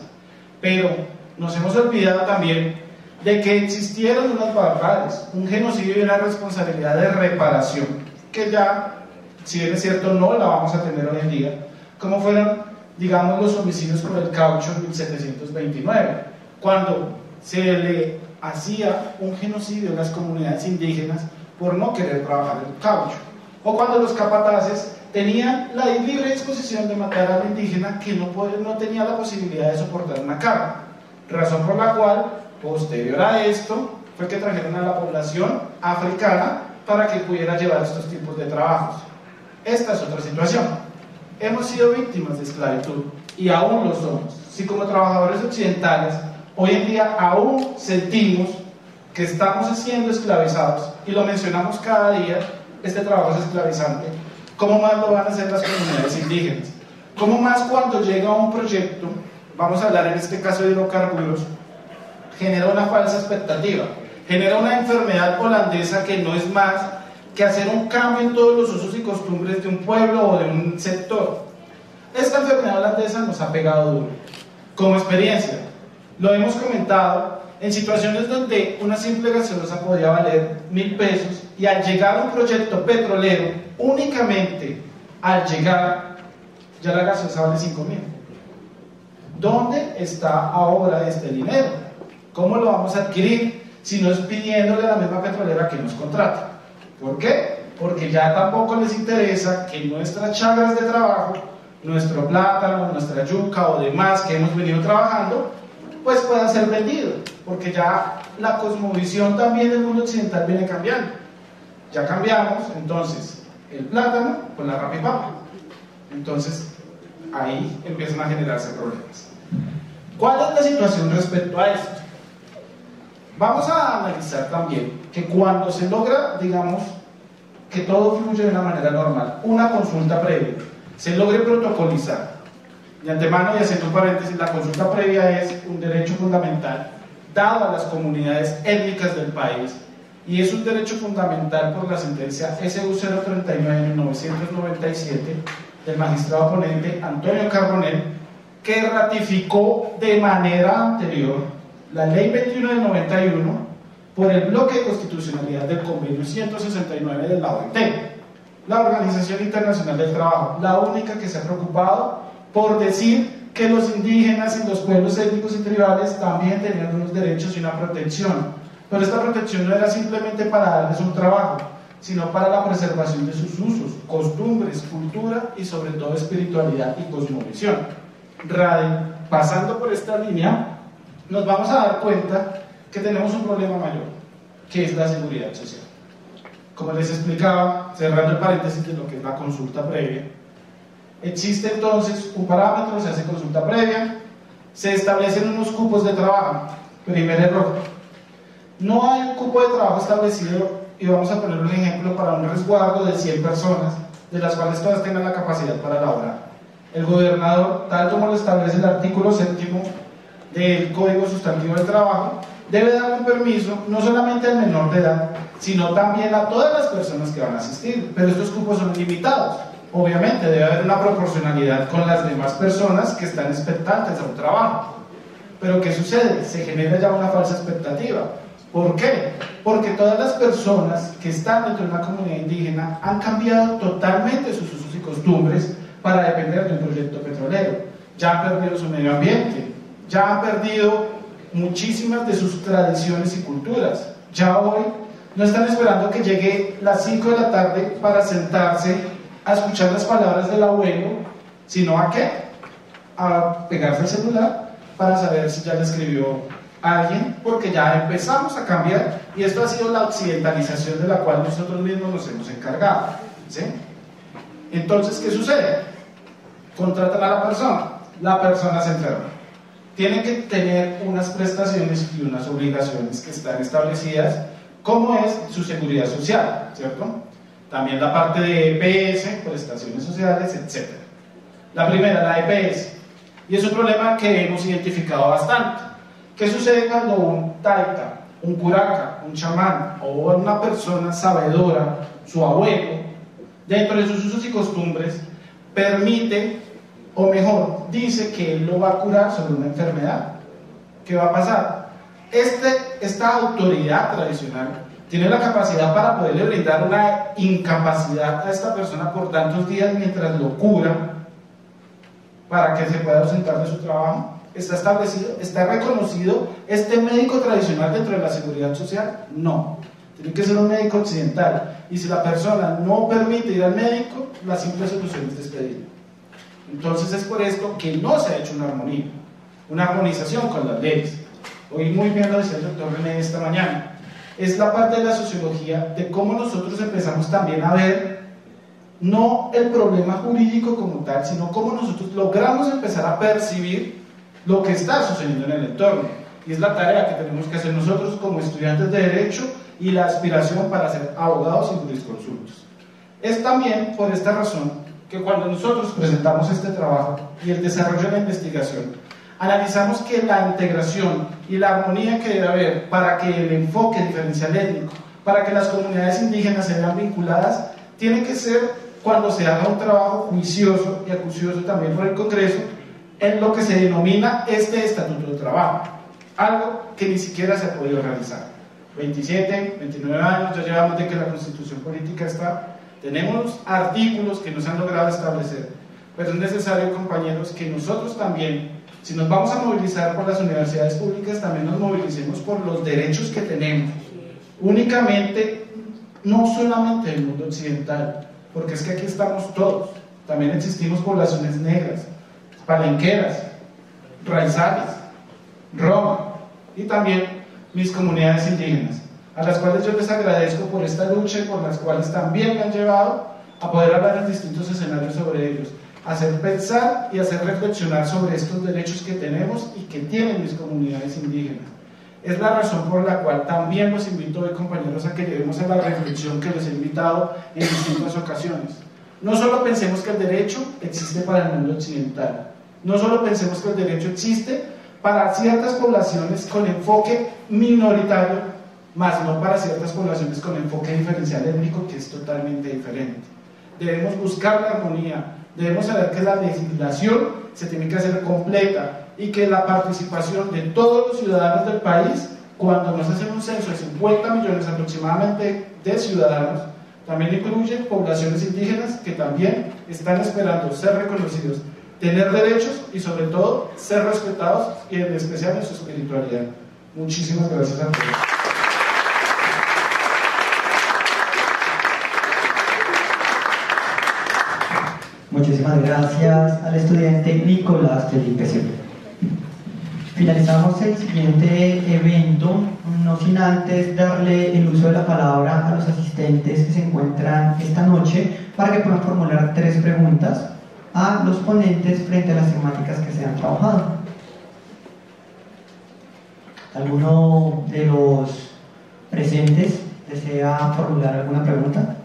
Pero nos hemos olvidado también de que existieron unas barbaries, un genocidio y una responsabilidad de reparación, que ya, si bien es cierto, no la vamos a tener hoy en día, como fueron, digamos, los homicidios por el caucho en 1729, cuando se le hacía un genocidio en las comunidades indígenas por no querer trabajar el caucho, o cuando los capataces tenían la libre disposición de matar al indígena que no tenía la posibilidad de soportar una carga, razón por la cual, posterior a esto, fue que trajeron a la población africana para que pudiera llevar estos tipos de trabajos. Esta es otra situación. Hemos sido víctimas de esclavitud y aún lo somos. Si como trabajadores occidentales hoy en día aún sentimos que estamos siendo esclavizados, y lo mencionamos cada día, este trabajo es esclavizante, ¿cómo más lo van a hacer las comunidades indígenas? ¿Cómo más cuando llega un proyecto, vamos a hablar en este caso de hidrocarburos, genera una falsa expectativa, genera una enfermedad holandesa que no es más que hacer un cambio en todos los usos y costumbres de un pueblo o de un sector? Esta enfermedad holandesa nos ha pegado duro. Como experiencia, lo hemos comentado en situaciones donde una simple gaseosa podía valer 1.000 pesos, y al llegar a un proyecto petrolero, únicamente al llegar, ya la gaseosa vale 5.000. ¿Dónde está ahora este dinero? ¿Cómo lo vamos a adquirir si no es pidiéndole a la misma petrolera que nos contrata? ¿Por qué? Porque ya tampoco les interesa que nuestras chagras de trabajo, nuestro plátano, nuestra yuca o demás que hemos venido trabajando, pues pueda ser vendido, porque ya la cosmovisión también del mundo occidental viene cambiando. Ya cambiamos, entonces, el plátano con la rapipapa. Entonces, ahí empiezan a generarse problemas. ¿Cuál es la situación respecto a esto? Vamos a analizar también que cuando se logra, digamos, que todo fluye de una manera normal, una consulta previa, se logre protocolizar. De antemano, y haciendo un paréntesis, la consulta previa es un derecho fundamental dado a las comunidades étnicas del país, y es un derecho fundamental por la sentencia SU 039 de 1997 del magistrado ponente Antonio Carbonell, que ratificó de manera anterior la Ley 21 del 91 por el bloque de constitucionalidad del Convenio 169 de la OIT, la Organización Internacional del Trabajo, la única que se ha preocupado por decir que los indígenas y los pueblos étnicos y tribales también tenían unos derechos y una protección. Pero esta protección no era simplemente para darles un trabajo, sino para la preservación de sus usos, costumbres, cultura y sobre todo espiritualidad y cosmovisión. Pasando por esta línea, nos vamos a dar cuenta que tenemos un problema mayor, que es la seguridad social. Como les explicaba, cerrando el paréntesis de lo que es la consulta previa, existe entonces un parámetro, se hace consulta previa, se establecen unos cupos de trabajo. Primer error: no hay un cupo de trabajo establecido, y vamos a poner un ejemplo para un resguardo de 100 personas, de las cuales todas tengan la capacidad para laborar. El gobernador, tal como lo establece el artículo 7º del Código Sustantivo del Trabajo, debe dar un permiso no solamente al menor de edad, sino también a todas las personas que van a asistir, pero estos cupos son limitados. Obviamente debe haber una proporcionalidad con las demás personas que están expectantes a un trabajo. Pero ¿qué sucede? Se genera ya una falsa expectativa. ¿Por qué? Porque todas las personas que están dentro de una comunidad indígena han cambiado totalmente sus usos y costumbres para depender de un proyecto petrolero. Ya han perdido su medio ambiente, ya han perdido muchísimas de sus tradiciones y culturas. Ya hoy no están esperando que llegue las 5 de la tarde para sentarse a escuchar las palabras del abuelo, sino ¿a qué? A pegarse el celular para saber si ya le escribió alguien, porque ya empezamos a cambiar, y esto ha sido la occidentalización de la cual nosotros mismos nos hemos encargado, ¿sí? Entonces, ¿qué sucede? Contratan a la persona se enferma. tienen que tener unas prestaciones y unas obligaciones que están establecidas, como es su seguridad social, ¿cierto? También la parte de EPS, prestaciones sociales, etc. La primera, la EPS, y es un problema que hemos identificado bastante. ¿Qué sucede cuando un taita, un curaca, un chamán o una persona sabedora, su abuelo, dentro de sus usos y costumbres, permite, o mejor, dice que él lo va a curar sobre una enfermedad? ¿Qué va a pasar? Esta autoridad tradicional tiene la capacidad para poderle brindar una incapacidad a esta persona por tantos días mientras lo cura, para que se pueda ausentar de su trabajo. ¿Está establecido? ¿Está reconocido este médico tradicional dentro de la seguridad social? No. Tiene que ser un médico occidental. Y si la persona no permite ir al médico, la simple solución es despedirlo. Entonces es por esto que no se ha hecho una armonización con las leyes. Hoy muy bien lo decía el doctor René esta mañana. Es la parte de la sociología de cómo nosotros empezamos también a ver no el problema jurídico como tal, sino cómo nosotros logramos empezar a percibir lo que está sucediendo en el entorno. Y es la tarea que tenemos que hacer nosotros como estudiantes de Derecho y la aspiración para ser abogados y jurisconsultos. Es también por esta razón que cuando nosotros presentamos este trabajo y el desarrollo de la investigación, analizamos que la integración y la armonía que debe haber para que el enfoque diferencial étnico, para que las comunidades indígenas se vean vinculadas, tiene que ser cuando se haga un trabajo juicioso y acucioso también por el Congreso en lo que se denomina este Estatuto de Trabajo, algo que ni siquiera se ha podido realizar. 27, 29 años ya llevamos de que la Constitución Política está, tenemos artículos que no se han logrado establecer, pero es necesario, compañeros, que nosotros también, si nos vamos a movilizar por las universidades públicas, también nos movilicemos por los derechos que tenemos, únicamente, no solamente del mundo occidental, porque es que aquí estamos todos, también existimos poblaciones negras, palenqueras, raizales, roma, y también mis comunidades indígenas, a las cuales yo les agradezco por esta lucha y por las cuales también me han llevado a poder hablar en distintos escenarios sobre ellos, hacer pensar y hacer reflexionar sobre estos derechos que tenemos y que tienen mis comunidades indígenas. Es la razón por la cual también los invito hoy, compañeros, a que lleguemos a la reflexión que les he invitado en distintas ocasiones. No solo pensemos que el derecho existe para el mundo occidental, no solo pensemos que el derecho existe para ciertas poblaciones con enfoque minoritario, más no para ciertas poblaciones con enfoque diferencial étnico, que es totalmente diferente. Debemos buscar la armonía, debemos saber que la legislación se tiene que hacer completa y que la participación de todos los ciudadanos del país, cuando nos hacen un censo de 50 millones aproximadamente de ciudadanos, también incluye poblaciones indígenas que también están esperando ser reconocidos, tener derechos y sobre todo ser respetados, y en especial en su espiritualidad. Muchísimas gracias a todos. Muchísimas gracias al estudiante Nicolás Felipe Silva. Finalizamos el siguiente evento, no sin antes darle el uso de la palabra a los asistentes que se encuentran esta noche para que puedan formular 3 preguntas a los ponentes frente a las temáticas que se han trabajado. ¿Alguno de los presentes desea formular alguna pregunta?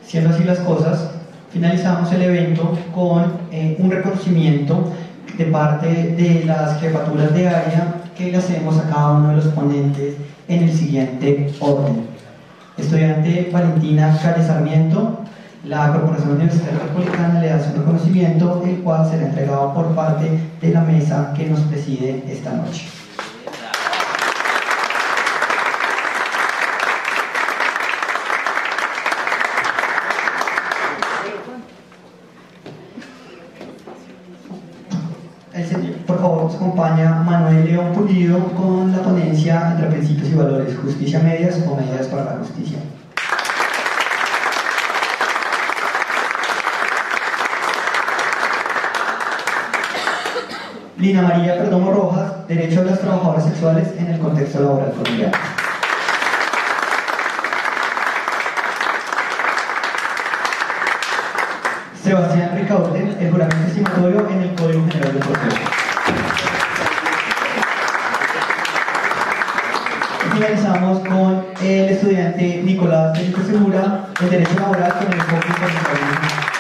Siendo así las cosas, finalizamos el evento con un reconocimiento de parte de las jefaturas de área que le hacemos a cada uno de los ponentes en el siguiente orden. Estudiante Valentina Calle Sarmiento, la Corporación Universitaria Republicana le hace un reconocimiento, el cual será entregado por parte de la mesa que nos preside esta noche. Por favor, nos acompaña Manuel León Pulido con la ponencia entre principios y valores, justicia medias o medidas para la justicia. Lina María Perdomo Rojas, derecho de las trabajadoras sexuales en el contexto laboral colombiano. Sebastián Ricaurte, el juramento estimatorio en el Código General del Proceso. Finalizamos con el estudiante Nicolás Felipe Segura, el Derecho Laboral con el enfoque internacional.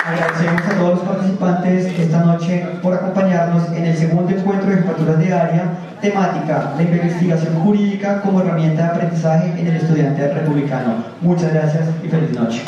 Agradecemos a todos los participantes esta noche por acompañarnos en el segundo encuentro de jefaturas de área, temática, la investigación jurídica como herramienta de aprendizaje en el estudiante republicano. Muchas gracias y feliz noche.